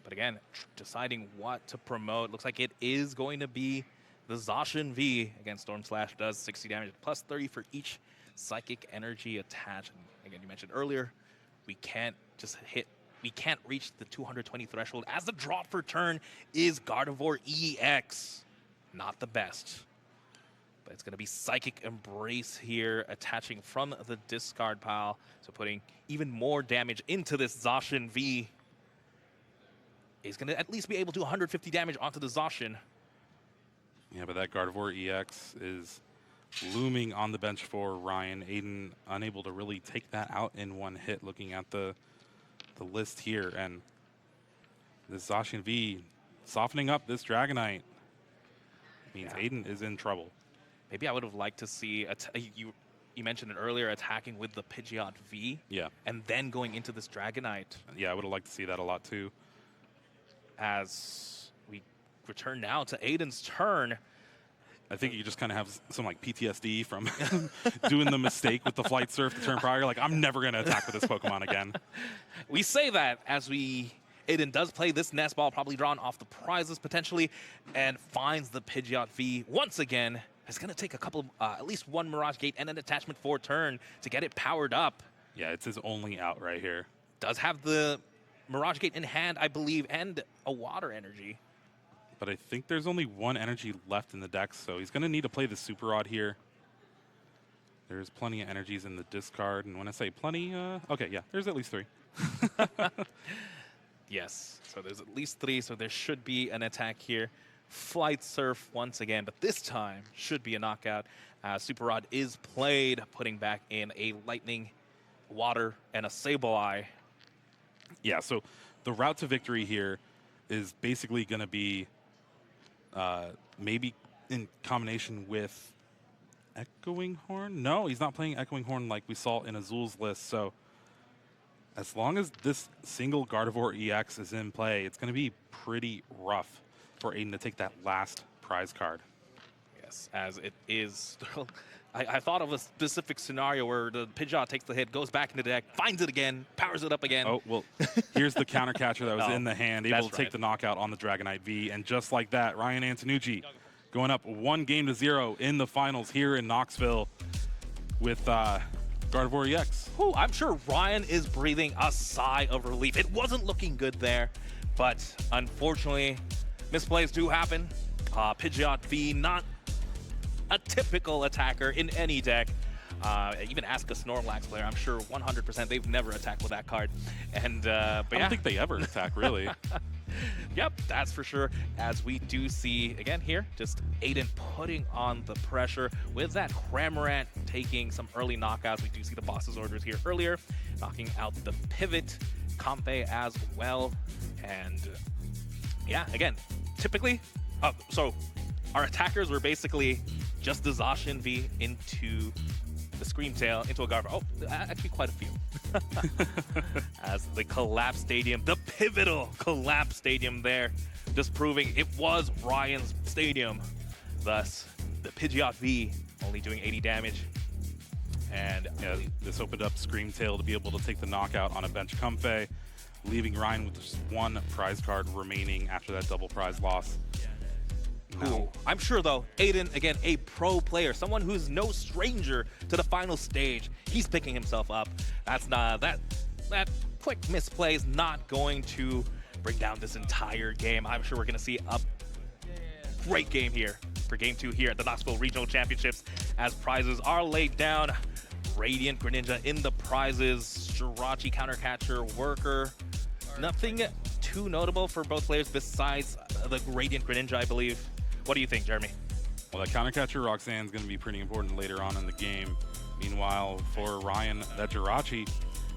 Speaker 1: But again, deciding what to promote. Looks like it is going to be the Zacian V. Again, Storm Slash does 60 damage, plus 30 for each Psychic Energy attached. And again, you mentioned earlier, we can't reach the 220 threshold, as the draw for turn is Gardevoir EX. Not the best. But it's going to be Psychic Embrace here, attaching from the discard pile. So putting even more damage into this Zacian V. He's going to at least be able to do 150 damage onto the Zacian.
Speaker 2: Yeah, but that Gardevoir EX is looming on the bench for Ryan. Aidan unable to really take that out in one hit, looking at the list here. And this Zacian V softening up this Dragonite means Aidan is in trouble.
Speaker 1: Maybe I would have liked to see, you mentioned it earlier, attacking with the Pidgeot V.
Speaker 2: Yeah.
Speaker 1: And then going into this Dragonite.
Speaker 2: Yeah, I would have liked to see that a lot too.
Speaker 1: As we return now to Aidan's turn.
Speaker 2: I think you just kind of have some like PTSD from doing the mistake with the Flight Surf the turn prior. Like, I'm never going to attack with this Pokemon again.
Speaker 1: We say that as Aidan does play this Nest Ball, probably drawn off the prizes potentially, and finds the Pidgeot V once again. It's going to take a couple, at least 1 Mirage Gate and an attachment for turn to get it powered up.
Speaker 2: Yeah, it's his only out right here.
Speaker 1: Does have the Mirage Gate in hand, I believe, and a water energy.
Speaker 2: But I think there's only one energy left in the deck, so he's going to need to play the Super Rod here. There's plenty of energies in the discard, and when I say plenty, okay, yeah, there's at least 3.
Speaker 1: Yes, so there's at least 3, so there should be an attack here. Flight Surf once again, but this time should be a knockout. Super Rod is played, putting back in a Lightning, Water, and a Sableye.
Speaker 2: Yeah, so the route to victory here is basically going to be maybe in combination with Echoing Horn? No, he's not playing Echoing Horn like we saw in Azul's list, so as long as this single Gardevoir EX is in play, it's going to be pretty rough for Aidan to take that last prize card.
Speaker 1: Yes, as it is. I thought of a specific scenario where the Pidgeot takes the hit, goes back into the deck, finds it again, powers it up again.
Speaker 2: Oh, well, here's the counter catcher that was in the hand, able to take
Speaker 1: right.
Speaker 2: the knockout on the Dragonite V. And just like that, Ryan Antonucci going up 1-0 in the finals here in Knoxville with Gardevoir EX.
Speaker 1: Ooh, I'm sure Ryan is breathing a sigh of relief. It wasn't looking good there, but unfortunately, misplays do happen. Pidgeot V, not a typical attacker in any deck. Even ask a Snorlax player, I'm sure 100% they've never attacked with that card. And but
Speaker 2: I don't think they ever attack, really.
Speaker 1: Yep, that's for sure. As we do see, again here, just Aidan putting on the pressure with that Cramorant taking some early knockouts. We do see the boss's orders here earlier, knocking out the Pivot, Comfey as well. And yeah, again, typically, so our attackers were basically just the Zacian V into the Screamtail, into a Gardevoir. Oh, actually quite a few. As the Collapse Stadium, the pivotal Collapse Stadium there, just proving it was Ryan's stadium. Thus, the Pidgeot V only doing 80 damage. And
Speaker 2: yeah, this opened up Screamtail to be able to take the knockout on a bench Comfey, leaving Ryan with just 1 prize card remaining after that double prize loss.
Speaker 1: Cool. I'm sure, though, Aidan, again, a pro player, someone who's no stranger to the final stage. He's picking himself up. That's not that quick misplay is not going to bring down this entire game. I'm sure we're going to see a great game here for Game 2 here at the Knoxville Regional Championships as prizes are laid down. Radiant Greninja in the prizes, Jirachi Countercatcher, Worker. Nothing too notable for both players besides the Radiant Greninja, I believe. What do you think, Jeremy?
Speaker 2: Well, that Countercatcher Roxanne is going to be pretty important later on in the game. Meanwhile, for Ryan, that Jirachi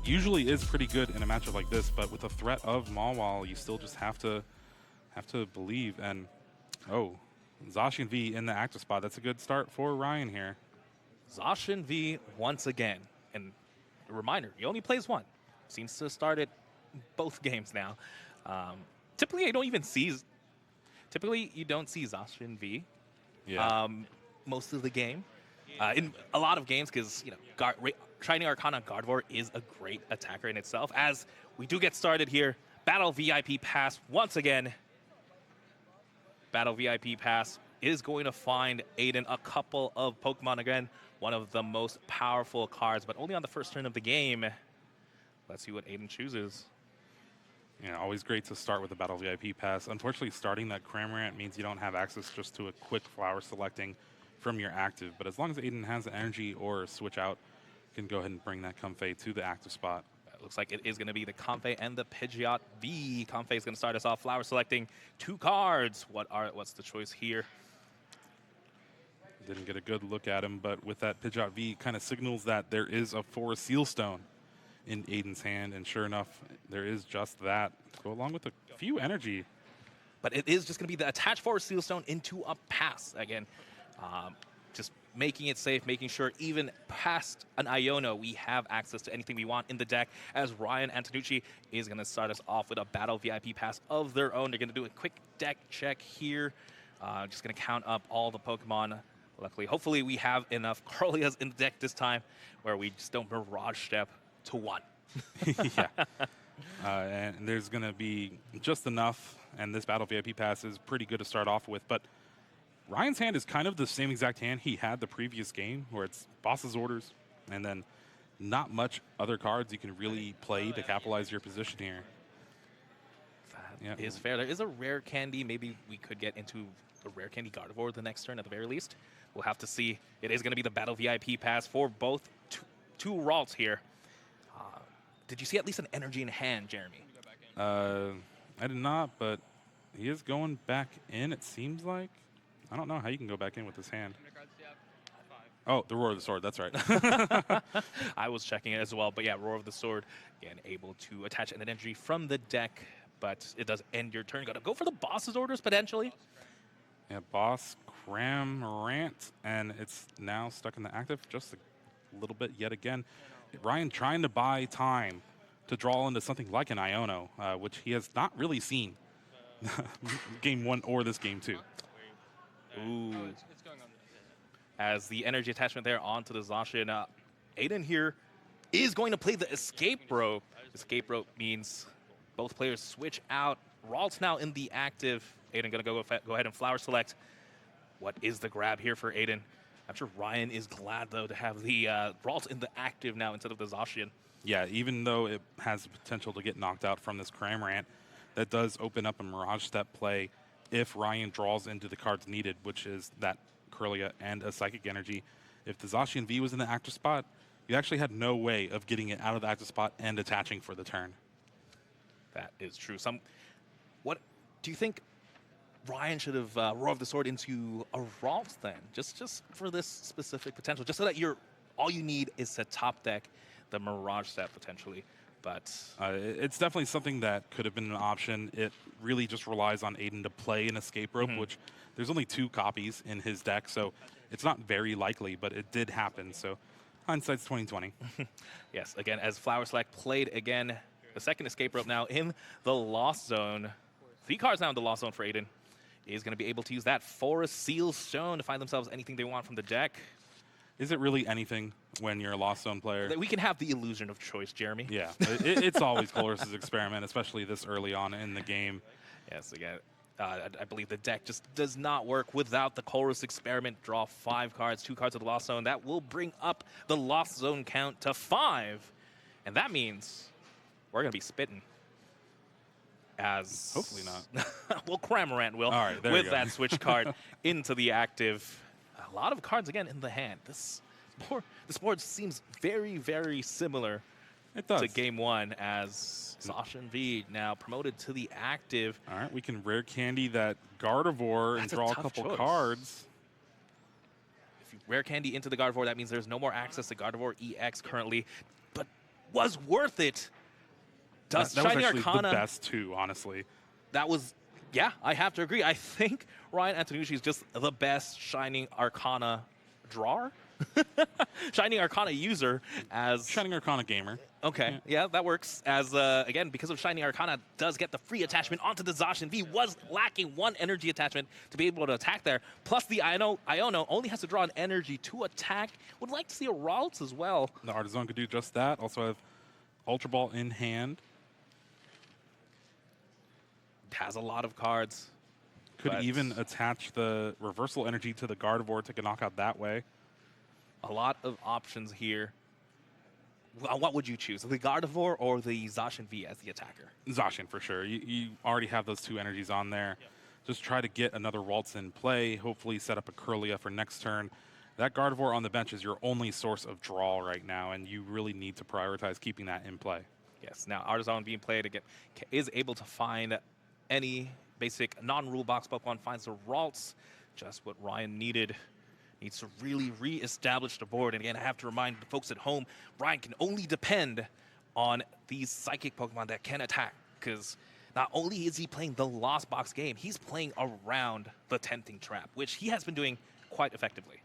Speaker 2: usually is pretty good in a matchup like this, but with the threat of Mawile, you still just have to believe. And oh, Zacian V in the active spot. That's a good start for Ryan here.
Speaker 1: Zacian V once again. And a reminder, he only plays 1. Seems to start it both games now. Typically, you don't see Zacian V most of the game. In a lot of games, because Shining Arcana Gardevoir is a great attacker in itself. As we do get started here, Battle VIP Pass once again. Battle VIP Pass is going to find Aidan a couple of Pokemon again. One of the most powerful cards, but only on the first turn of the game. Let's see what Aidan chooses.
Speaker 2: Yeah, always great to start with a Battle VIP Pass. Unfortunately, starting that Cramorant means you don't have access just to a quick flower selecting from your active. But as long as Aidan has the energy or switch out, you can go ahead and bring that Comfey to the active spot.
Speaker 1: It looks like it is going to be the Comfey and the Pidgeot V. Comfey is going to start us off flower selecting 2 cards. What's the choice here?
Speaker 2: Didn't get a good look at him, but with that Pidgeot V, kind of signals that there is a Forest Seal Stone in Aidan's hand, and sure enough, there is just that. Go along with a few energy.
Speaker 1: But it is just going to be the attached Forest Seal Stone into a pass. Again, just making it safe, making sure even past an Iono, we have access to anything we want in the deck, as Ryan Antonucci is going to start us off with a Battle VIP Pass of their own. They're going to do a quick deck check here. Just going to count up all the Pokemon. Luckily, hopefully we have enough Corlias in the deck this time where we just don't Mirage Step to 1.
Speaker 2: Yeah. And there's going to be just enough, and this Battle VIP Pass is pretty good to start off with. But Ryan's hand is kind of the same exact hand he had the previous game, where it's Boss's Orders, and then not much other cards you can really play to capitalize your position here. Yeah.
Speaker 1: is fair. There is a rare candy. Maybe we could get into a rare candy Gardevoir the next turn at the very least. We'll have to see. It is going to be the Battle VIP pass for both two Ralts here. Did you see at least an energy in hand, Jeremy?
Speaker 2: I did not, but he is going back in, it seems like. I don't know how you can go back in with this hand. Oh, the Roar of the Sword, that's right.
Speaker 1: I was checking it as well, but yeah, Roar of the Sword, again, able to attach an energy from the deck, but it does end your turn. Got to go for the boss's orders, potentially.
Speaker 2: Yeah, Boss, Cramorant, and it's now stuck in the active just a little bit yet again. Ryan trying to buy time to draw into something like an Iono, which he has not really seen game 1 or this game 2.
Speaker 1: Ooh. As the energy attachment there onto the Zacian. Aidan here is going to play the Escape Rope. Escape Rope means both players switch out. Ralt's now in the active. Aidan going to go ahead and Flower Select. What is the grab here for Aidan? I'm sure Ryan is glad, though, to have the Ralt in the active now instead of the Zacian.
Speaker 2: Yeah, even though it has the potential to get knocked out from this Cramorant, that does open up a Mirage Step play if Ryan draws into the cards needed, which is that Kirlia and a Psychic Energy. If the Zacian V was in the active spot, you actually had no way of getting it out of the active spot and attaching for the turn.
Speaker 1: That is true. What do you think Ryan should have Roar of the Sword into a Ralt then? Just for this specific potential, just so that all you need is to top deck the Mirage Step potentially. But
Speaker 2: it's definitely something that could have been an option. It really just relies on Aidan to play an Escape Rope, which there's only 2 copies in his deck, so it's not very likely, but it did happen. So hindsight's 20/20.
Speaker 1: Yes, again, as Flower Select played again, the second Escape Rope now in the Lost Zone. 3 cards now in the Lost Zone for Aidan. Is going to be able to use that Forest Seal Stone to find themselves anything they want from the deck.
Speaker 2: Is it really anything when you're a Lost Zone player?
Speaker 1: We can have the illusion of choice, Jeremy.
Speaker 2: Yeah, it's always Colress's experiment, especially this early on in the game.
Speaker 1: Yes, again, I believe the deck just does not work without the Colress experiment. Draw 5 cards, 2 cards of the Lost Zone. That will bring up the Lost Zone count to 5. And that means we're going to be spitting. As
Speaker 2: hopefully not.
Speaker 1: Well, Cramorant will.
Speaker 2: All right, there
Speaker 1: with
Speaker 2: we go.
Speaker 1: that switch card into the active. A lot of cards again in the hand. This board seems very, very similar to game 1 as Zacian V now promoted to the active.
Speaker 2: All right, we can rare candy that Gardevoir and
Speaker 1: That's a
Speaker 2: draw a
Speaker 1: tough
Speaker 2: couple
Speaker 1: choice.
Speaker 2: cards.
Speaker 1: If you rare candy into the Gardevoir, that means there's no more access to Gardevoir EX currently, but was worth it. Does
Speaker 2: that was
Speaker 1: Shining
Speaker 2: actually
Speaker 1: Arcana
Speaker 2: the best too, honestly.
Speaker 1: That was, yeah, I have to agree. I think Ryan Antonucci is just the best Shining Arcana drawer. Shining Arcana user as...
Speaker 2: Shining Arcana gamer.
Speaker 1: Okay, yeah, that works. As, again, because of Shining Arcana, does get the free attachment onto the Zacian V. Was lacking 1 energy attachment to be able to attack there. Plus the Iono only has to draw an energy to attack. Would like to see a Ralts as well.
Speaker 2: The Artisan could do just that. Also have Ultra Ball in hand.
Speaker 1: Has a lot of cards.
Speaker 2: Could even attach the Reversal Energy to the Gardevoir to knock out that way.
Speaker 1: A lot of options here. Well, what would you choose, the Gardevoir or the Zacian V as the attacker?
Speaker 2: Zacian for sure. You already have those 2 energies on there. Yeah. Just try to get another Ralts in play. Hopefully set up a Kirlia for next turn. That Gardevoir on the bench is your only source of draw right now, and you really need to prioritize keeping that in play.
Speaker 1: Yes. Now Artisan being played again is able to find any basic non-rule box Pokemon, finds the Ralts. Just what Ryan needed. Needs to really re-establish the board. And again, I have to remind the folks at home, Ryan can only depend on these Psychic Pokemon that can attack. Because not only is he playing the Lost Box game, he's playing around the Tempting Trap, which he has been doing quite effectively.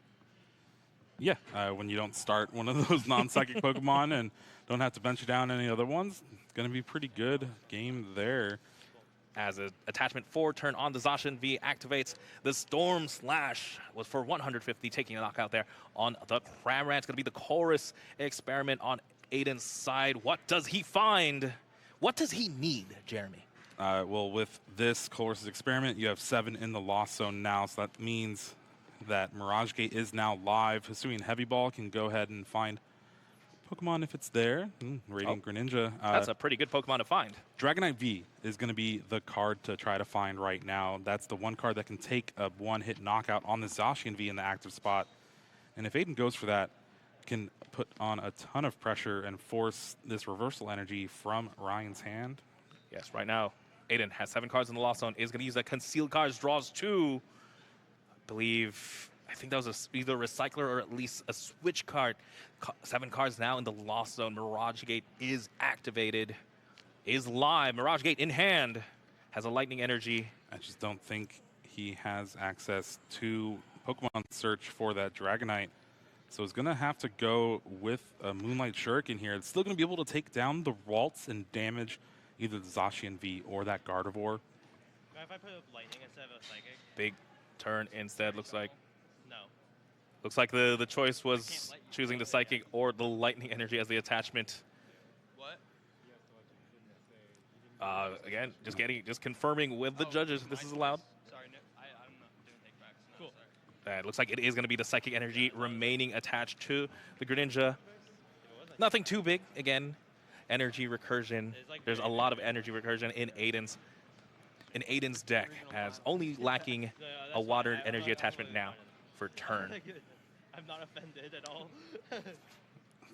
Speaker 2: Yeah, when you don't start one of those non-Psychic Pokemon and don't have to bench down any other ones, it's going to be a pretty good game there.
Speaker 1: As an attachment 4 turn on the Zacian V activates the Storm Slash was for 150, taking a knockout there on the Cramorant. It's going to be the Chorus experiment on Aidan's side. What does he find? What does he need, Jeremy?
Speaker 2: Well, with this Chorus experiment, you have 7 in the Lost Zone now, so that means that Mirage Gate is now live. Hisuian Heavy Ball can go ahead and find Pokemon if it's there. Radiant Greninja.
Speaker 1: That's a pretty good Pokemon to find.
Speaker 2: Dragonite V is going to be the card to try to find right now. That's the one card that can take a one-hit knockout on the Zacian V in the active spot. And if Aidan goes for that, can put on a ton of pressure and force this reversal energy from Ryan's hand.
Speaker 1: Yes, right now, Aidan has 7 cards in the Lost Zone, is going to use that Concealed Cards, draws 2. I think that was either a Recycler or at least a Switch card. 7 cards now in the Lost Zone. Mirage Gate is activated, is live. Mirage Gate in hand, has a Lightning Energy.
Speaker 2: I just don't think he has access to Pokemon Search for that Dragonite. So he's going to have to go with a Moonlight Shuriken here. It's still going to be able to take down the Ralts and damage either the Zacian V or that Gardevoir.
Speaker 3: If I put up Lightning instead of a Psychic?
Speaker 1: Big turn instead, looks like.
Speaker 3: No.
Speaker 1: Looks like the choice was choosing the Psychic or the Lightning Energy as the attachment.
Speaker 3: What?
Speaker 1: Again, just confirming with the judges this is allowed.
Speaker 3: Sorry, no, I'm not doing take backs. No, cool.
Speaker 1: It looks like it is going to be the Psychic Energy remaining attached to the Greninja. Nothing too big. Again, energy recursion. There's a lot of energy recursion in Aidan's deck, as only lacking a water energy attachment now for turn.
Speaker 3: I'm not offended at all.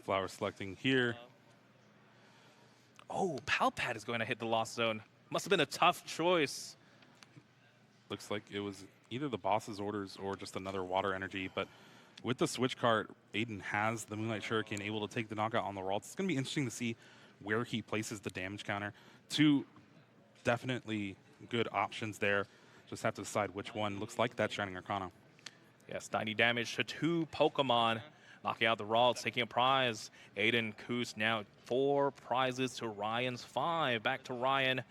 Speaker 2: Flower selecting here.
Speaker 1: Oh, Palpad is going to hit the Lost Zone. Must have been a tough choice.
Speaker 2: Looks like it was either the boss's orders or just another water energy, but with the switch card, Aidan has the Moonlight Shuriken able to take the knockout on the Ralts. It's going to be interesting to see where he places the damage counter. 2 definitely good options there. Just have to decide which one. Looks like that Shining Arcana.
Speaker 1: Yes, 90 damage to 2 Pokemon. Knocking out the Ralts, taking a prize. Aidan, Khus now 4 prizes to Ryan's 5. Back to Ryan.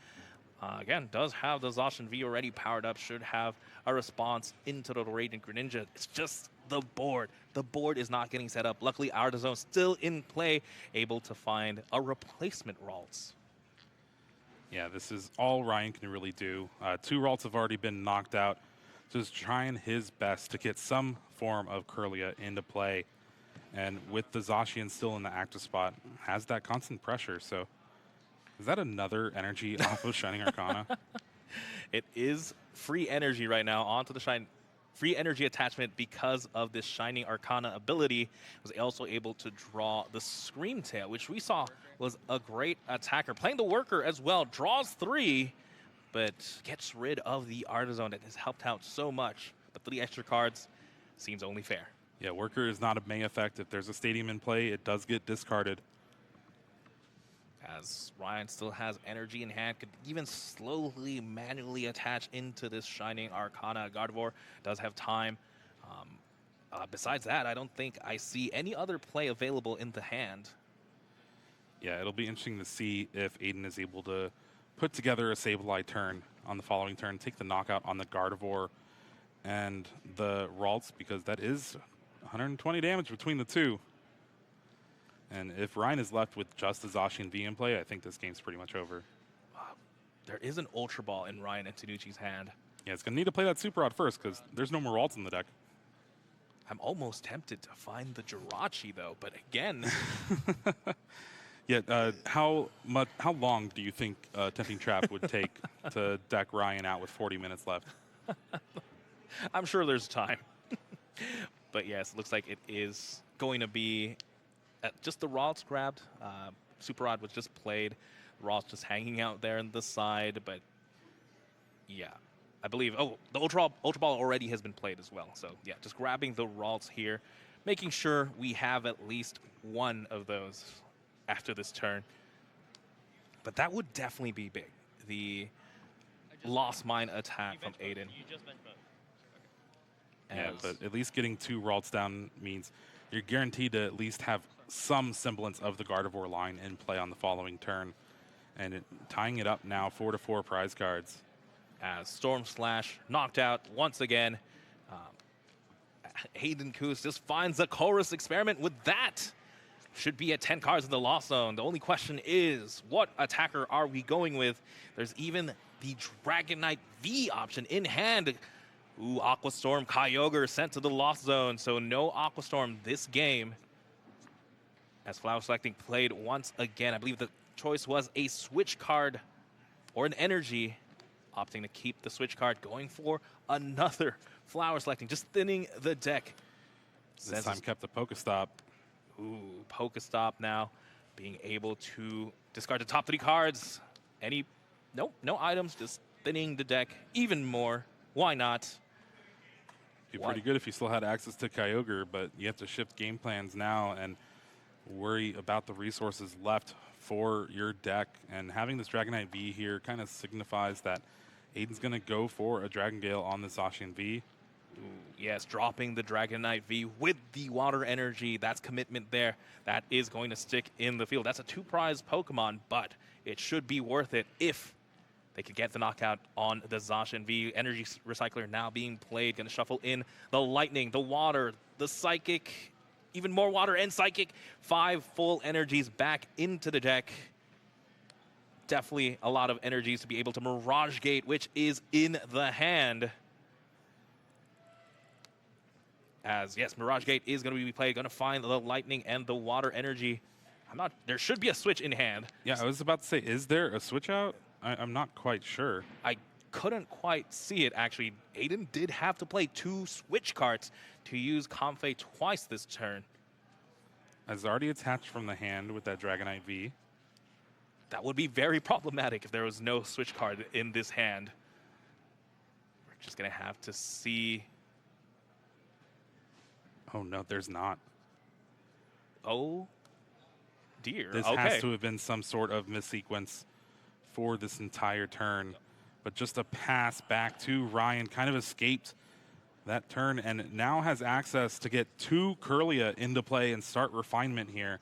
Speaker 1: Again, does have the Zacian V already powered up. Should have a response into the Radiant Greninja. It's just the board. The board is not getting set up. Luckily, Artazone still in play, able to find a replacement Ralts.
Speaker 2: Yeah, this is all Ryan can really do. 2 Ralts have already been knocked out. Just trying his best to get some form of Kirlia into play. And with the Zacian still in the active spot, has that constant pressure. So is that another energy off of Shining Arcana?
Speaker 1: It is free energy right now onto the free energy attachment because of this Shining Arcana ability. Was also able to draw the Screamtail, which we saw was a great attacker. Playing the Worker as well, draws 3, but gets rid of the Artazone that has helped out so much. But 3 extra cards seems only fair.
Speaker 2: Yeah, Worker is not a May effect. If there's a Stadium in play, it does get discarded.
Speaker 1: As Ryan still has energy in hand, could even slowly manually attach into this Shining Arcana. Gardevoir does have time. Besides that, I don't think I see any other play available in the hand.
Speaker 2: Yeah, it'll be interesting to see if Aidan is able to put together a Sableye turn on the following turn, take the knockout on the Gardevoir and the Ralts, because that is 120 damage between the 2. And if Ryan is left with just the Zacian V in play, I think this game's pretty much over.
Speaker 1: There is an Ultra Ball in Ryan Antonucci's hand.
Speaker 2: Yeah, it's going to need to play that Super Rod first, because there's no more Ralts in the deck.
Speaker 1: I'm almost tempted to find the Jirachi, though, but again...
Speaker 2: Yeah, how long do you think Tempting Trap would take to deck Ryan out with 40 minutes left?
Speaker 1: I'm sure there's time. But yes, it looks like it is going to be just the Ralts grabbed. Super Rod was just played. Ralts just hanging out there on the side. But yeah, I believe, the Ultra Ball already has been played as well. So yeah, just grabbing the Ralts here, making sure we have at least one of those after this turn. But that would definitely be big. The Lost Mine attack from Aidan.
Speaker 3: You just bench both.
Speaker 2: Yeah, but at least getting 2 Ralts down means you're guaranteed to at least have some semblance of the Gardevoir line in play on the following turn. And tying it up now, 4-4 prize cards.
Speaker 1: As Storm Slash knocked out once again. Aidan Khus just finds the Chorus Experiment with that. Should be at 10 cards in the Lost Zone. The only question is, what attacker are we going with? There's even the Dragonite V option in hand. Ooh, Aqua Storm, Kyogre sent to the Lost Zone, so no Aqua Storm this game. As Flower Selecting played once again, I believe the choice was a switch card or an energy, opting to keep the switch card, going for another Flower Selecting, just thinning the deck.
Speaker 2: This time kept the Pokestop.
Speaker 1: Ooh, Pokestop now, being able to discard the top 3 cards. Nope, no items, just thinning the deck even more. Why not?
Speaker 2: Be pretty good if you still had access to Kyogre, but you have to shift game plans now and worry about the resources left for your deck. And having this Dragonite V here kind of signifies that Aidan's going to go for a Dragon Gale on the Zacian V.
Speaker 1: Ooh, yes, dropping the Dragonite V with the water energy. That's commitment there. That is going to stick in the field. That's a 2-prize Pokemon, but it should be worth it if they could get the knockout on the Zacian V. Energy Recycler now being played. Going to shuffle in the Lightning, the Water, the Psychic, even more Water and Psychic. 5 full energies back into the deck. Definitely a lot of energies to be able to Mirage Gate, which is in the hand. As, yes, Mirage Gate is going to be played. Going to find the Lightning and the Water energy. There should be a switch in hand.
Speaker 2: Yeah, I was about to say, is there a switch out? I'm not quite sure.
Speaker 1: I couldn't quite see it, actually. Aidan did have to play 2 switch cards to use Comfey twice this turn.
Speaker 2: As already attached from the hand with that Dragonite V.
Speaker 1: That would be very problematic if there was no switch card in this hand. We're just going to have to see.
Speaker 2: Oh, no, there's not.
Speaker 1: Oh, dear.
Speaker 2: This
Speaker 1: okay.
Speaker 2: has to have been some sort of missequence for this entire turn. But just a pass back to Ryan, kind of escaped that turn and now has access to get 2 Kirlia into play and start refinement here.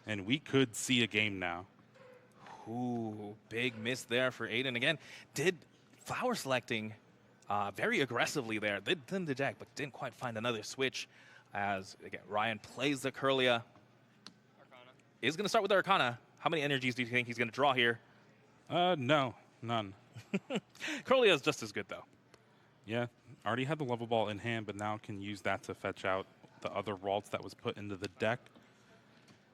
Speaker 2: And we could see a game now.
Speaker 1: Ooh, big miss there for Aidan. Again, did Flower Selecting very aggressively there. Did thin the deck, but didn't quite find another switch. As, again, Ryan plays the Kirlia.
Speaker 3: Arcana.
Speaker 1: Is going to start with the Arcana. How many energies do you think he's going to draw here?
Speaker 2: No, none.
Speaker 1: Kirlia is just as good, though.
Speaker 2: Yeah, already had the level ball in hand, but now can use that to fetch out the other Ralts that was put into the deck.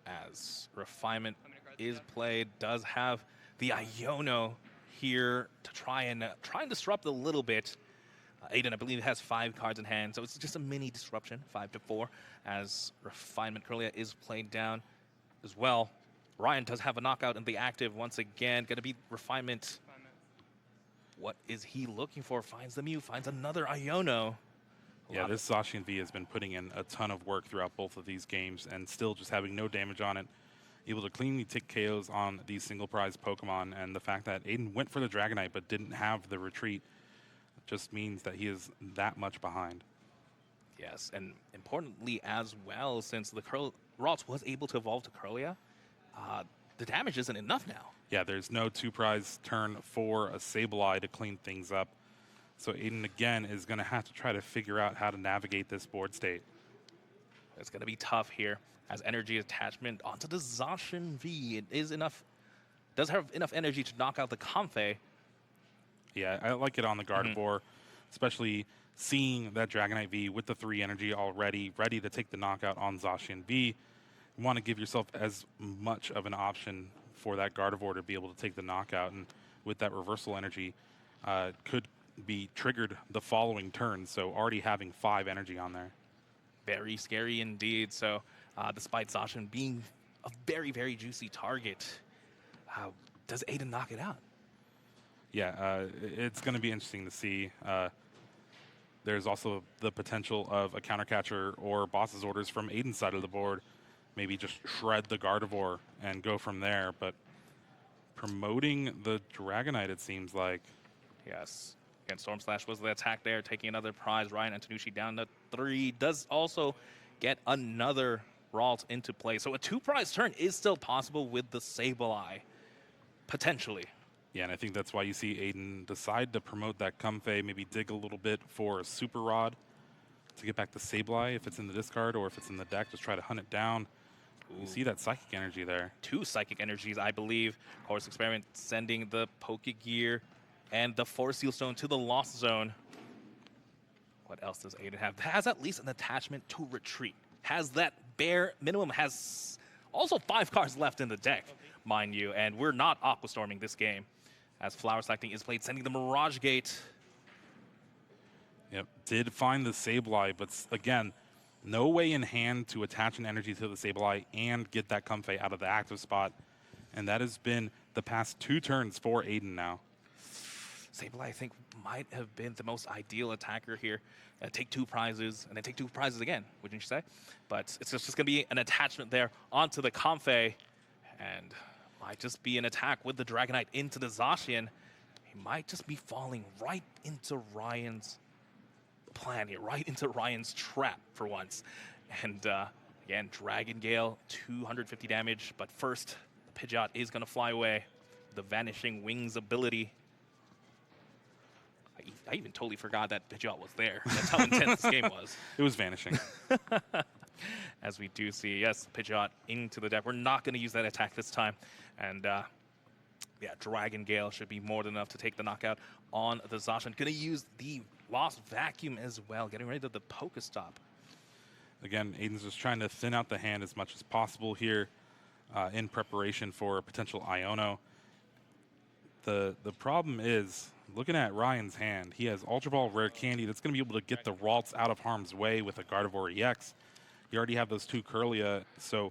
Speaker 1: As Refinement is played, does have the Iono here to try and disrupt a little bit. Aidan, I believe, has 5 cards in hand, so it's just a mini disruption, 5-4, as Refinement Kirlia is played down as well. Ryan does have a knockout in the active once again. Going to be Refinement. What is he looking for? Finds the Mew, finds another Iono.
Speaker 2: Yeah, this Zacian V has been putting in a ton of work throughout both of these games and still just having no damage on it. Able to cleanly take KOs on these single prize Pokemon, and the fact that Aidan went for the Dragonite but didn't have the retreat just means that he is that much behind.
Speaker 1: Yes, and importantly as well, since the Ralts was able to evolve to Kirlia, the damage isn't enough now.
Speaker 2: Yeah, there's no 2-prize turn for a Sableye to clean things up. So Aidan, again, is going to have to try to figure out how to navigate this board state.
Speaker 1: It's going to be tough here, as energy attachment onto the Zacian V. It is enough, does have enough energy to knock out the Comfey.
Speaker 2: Yeah, I like it on the Gardevoir, especially seeing that Dragonite V with the 3 energy already ready to take the knockout on Zacian V. You want to give yourself as much of an option for that Gardevoir to be able to take the knockout, and with that reversal energy could be triggered the following turn, so already having 5 energy on there.
Speaker 1: Very scary indeed. So despite Zacian being a very, very juicy target, does Aidan knock it out?
Speaker 2: Yeah, it's going to be interesting to see. There's also the potential of a counter catcher or boss's orders from Aidan's side of the board. Maybe just shred the Gardevoir and go from there. But promoting the Dragonite, it seems like.
Speaker 1: Yes. Again, Storm Slash was the attack there, taking another prize. Ryan Antonucci down to 3. Does also get another Ralt into play. So a 2-prize turn is still possible with the Sableye, potentially.
Speaker 2: Yeah, and I think that's why you see Aidan decide to promote that Comfey, maybe dig a little bit for a Super Rod to get back the Sableye if it's in the discard, or if it's in the deck, just try to hunt it down. Ooh. You see that Psychic energy there. 2 Psychic energies, I believe. Course Experiment sending the Pokegear and the Force Seal Stone to the Lost Zone. What else does Aidan have? Has at least an attachment to retreat. Has that bare minimum, has
Speaker 1: Also 5 cards left in the deck, mind you, and we're not Aqua Storming this game, as Flower Selecting is played, sending the Mirage Gate.
Speaker 2: Yep, did find the Sableye, but again, no way in hand to attach an energy to the Sableye and get that Comfey out of the active spot. And that has been the past 2 turns for Aidan now.
Speaker 1: Sableye, I think, might have been the most ideal attacker here. Take 2 prizes, and then take 2 prizes again, wouldn't you say? But it's just going to be an attachment there onto the Comfey, and might just be an attack with the Dragonite into the Zacian. He might just be falling right into Ryan's plan here, right into Ryan's trap for once. And again, Dragon Gale, 250 damage, but first, the Pidgeot is going to fly away. The Vanishing Wings ability. I even totally forgot that Pidgeot was there. That's how intense this game was.
Speaker 2: It was vanishing.
Speaker 1: As we do see, yes, Pidgeot into the deck. We're not going to use that attack this time. And yeah, Dragon Gale should be more than enough to take the knockout on the Zacian. Going to use the Lost Vacuum as well, getting rid of the Pokestop.
Speaker 2: Again, Aidan's just trying to thin out the hand as much as possible here in preparation for a potential Iono. The problem is, looking at Ryan's hand, he has Ultra Ball, Rare Candy that's going to be able to get the Ralts out of harm's way with a Gardevoir EX. You already have those 2 Curlia, so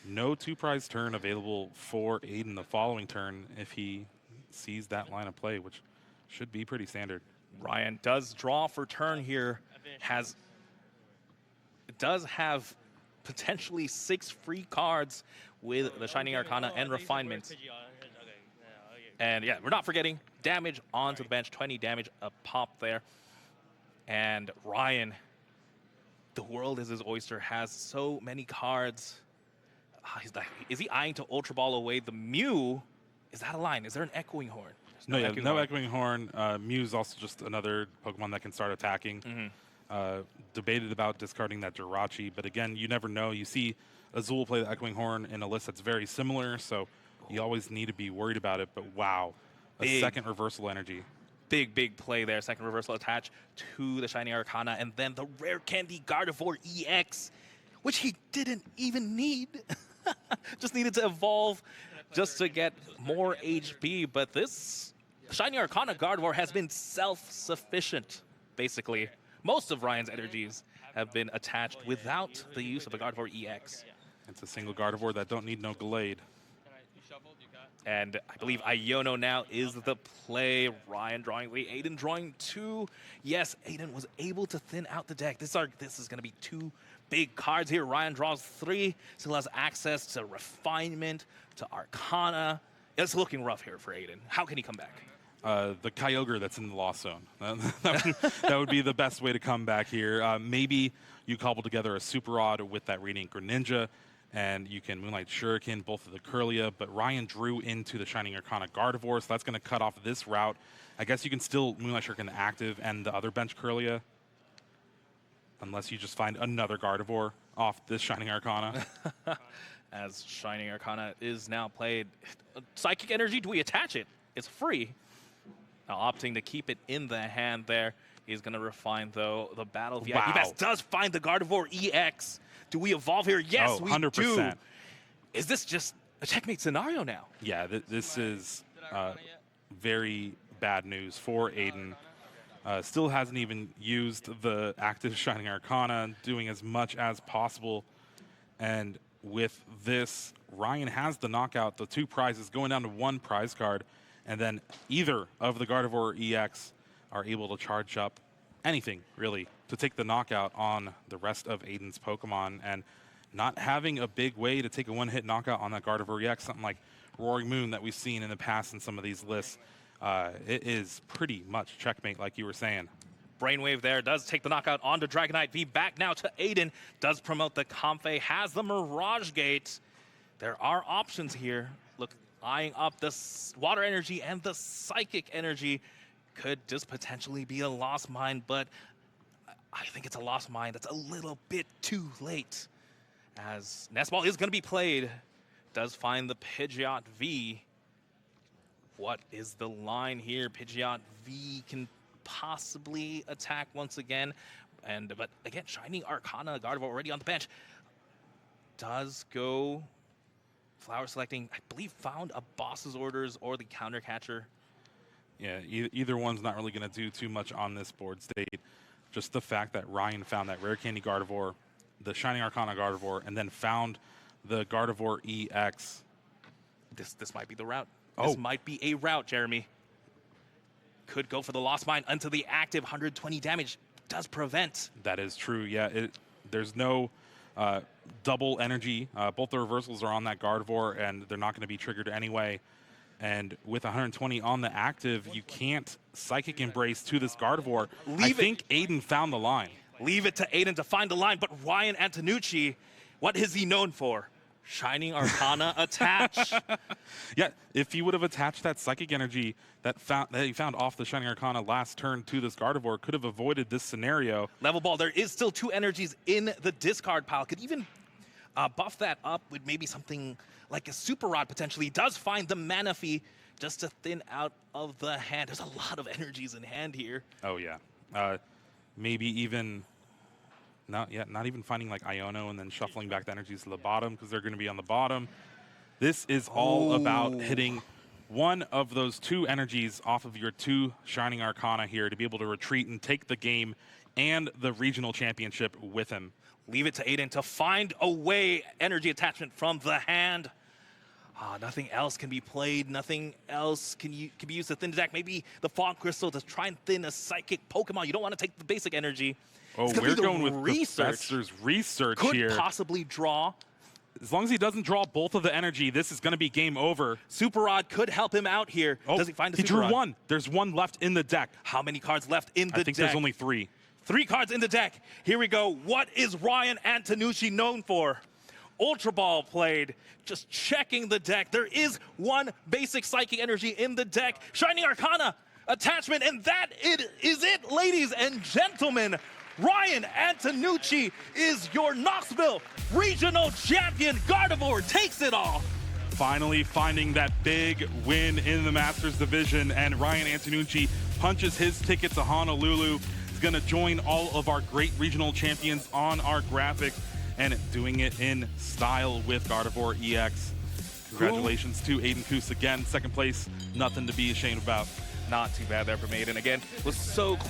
Speaker 2: no 2-prize turn available for Aidan the following turn if he sees that line of play, which should be pretty standard.
Speaker 1: Ryan does draw for turn here, does have potentially 6 free cards with the Shining Arcana and Refinement. And yeah, we're not forgetting damage onto the bench, 20 damage a pop there. And Ryan, the world is his oyster, has so many cards. Is he eyeing to Ultra Ball away the Mew? Is that a line? Is there an Echoing Horn?
Speaker 2: No Echoing Horn. Mew's also just another Pokemon that can start attacking. Debated about discarding that Jirachi, but again, you never know. You see Azul play the Echoing Horn in a list that's very similar, so you always need to be worried about it. But wow, a second reversal energy.
Speaker 1: Big play there. Second reversal attach to the Shining Arcana, and then the Rare Candy Gardevoir EX, which he didn't even need. Just needed to evolve just to get more HP, but this Shining Arcana Gardevoir has been self-sufficient, basically. Most of Ryan's energies have been attached without the use of a Gardevoir EX.
Speaker 2: It's a single Gardevoir that don't need no Glade.
Speaker 1: And I believe Iono now is the play. Ryan drawing 3, Aidan drawing 2. Yes, Aidan was able to thin out the deck. This is going to be 2 big cards here. Ryan draws 3, still has access to Refinement, to Arcana. It's looking rough here for Aidan. How can he come back?
Speaker 2: The Kyogre that's in the Lost Zone. That would be the best way to come back here. Maybe you cobble together a Super Rod with that Radiant Greninja, and you can Moonlight Shuriken, both of the Curlia, but Ryan drew into the Shining Arcana Gardevoir, so that's going to cut off this route. I guess you can still Moonlight Shuriken active and the other bench Curlia, unless you just find another Gardevoir off this Shining Arcana.
Speaker 1: As Shining Arcana is now played. Psychic Energy, do we attach it? It's free. Now opting to keep it in the hand there. He's going to refine, though, the Battle VIP Pass does find the Gardevoir EX. Do we evolve here? Yes, we 100%. Do. Is this just a checkmate scenario now?
Speaker 2: Yeah, this is very bad news for Aidan. Still hasn't even used the active Shining Arcana, doing as much as possible. And with this, Ryan has the knockout, the 2 prizes going down to 1 prize card. And then either of the Gardevoir EX are able to charge up anything, really, to take the knockout on the rest of Aidan's Pokemon. And not having a big way to take a 1-hit knockout on that Gardevoir EX, something like Roaring Moon that we've seen in the past in some of these lists, it is pretty much checkmate, like you were saying.
Speaker 1: Brainwave there does take the knockout onto Dragonite V. Back now to Aidan. Does promote the Comfey, has the Mirage Gate. There are options here. Look, eyeing up the Water Energy and the Psychic Energy. Could just potentially be a Lost Mine, but I think it's a Lost Mine that's a little bit too late. As Nest Ball is going to be played. Does find the Pidgeot V. What is the line here? Pidgeot V can possibly attack once again. But again, Shining Arcana Gardevoir already on the bench. Does go Flower selecting, I believe, found a boss's orders or the counter catcher.
Speaker 2: Yeah, either one's not really going to do too much on this board state. Just the fact that Ryan found that Rare Candy Gardevoir, the Shining Arcana Gardevoir, and then found the Gardevoir EX.
Speaker 1: This might be the route.
Speaker 2: Oh.
Speaker 1: This might be a route, Jeremy. Could go for the Lost Mine until the active 120 damage does prevent.
Speaker 2: That is true, yeah. There's no double energy. Both the reversals are on that Gardevoir, and they're not going to be triggered anyway. And with 120 on the active, you can't Psychic Embrace to this Gardevoir. I think Aidan found the line.
Speaker 1: Leave it to Aidan to find the line, but Ryan Antonucci, what is he known for? Shining Arcana attach.
Speaker 2: Yeah, if he would have attached that Psychic Energy that he found off the Shining Arcana last turn to this Gardevoir, could have avoided this scenario.
Speaker 1: Level ball, there is still 2 energies in the discard pile. Could even buff that up with maybe something like a Super Rod potentially. He does find the Manaphy just to thin out of the hand. There's a lot of energies in hand here.
Speaker 2: Oh, yeah. Maybe even... not even finding like Iono and then shuffling back the energies to the bottom because they're going to be on the bottom. This is all about hitting one of those 2 energies off of your 2 Shining Arcana here to be able to retreat and take the game and the regional championship with him.
Speaker 1: Leave it to Aidan to find a way energy attachment from the hand. Nothing else can be played. Nothing else can be used to thin the deck. Maybe the Fog Crystal to try and thin a psychic Pokemon. You don't want to take the basic energy.
Speaker 2: Oh, we're going with Professor's Research here.
Speaker 1: Could possibly draw.
Speaker 2: As long as he doesn't draw both of the energy, this is going to be game over.
Speaker 1: Super Rod could help him out here.
Speaker 2: Oh,
Speaker 1: does he find the
Speaker 2: Super Rod?
Speaker 1: He drew
Speaker 2: 1. There's 1 left in the deck.
Speaker 1: How many cards left in the deck?
Speaker 2: I think there's only 3.
Speaker 1: 3 cards in the deck. Here we go. What is Ryan Antonucci known for? Ultra Ball played, just checking the deck. There is 1 basic Psychic Energy in the deck. Shining Arcana attachment, and that is it, ladies and gentlemen. Ryan Antonucci is your Knoxville Regional Champion. Gardevoir takes it all.
Speaker 2: Finally finding that big win in the Masters Division, and Ryan Antonucci punches his ticket to Honolulu. He's going to join all of our great regional champions on our graphic, and doing it in style with Gardevoir EX. Congratulations to Aidan Khus again, 2nd place. Nothing to be ashamed about.
Speaker 1: Not too bad there from Aidan. Again, was so close.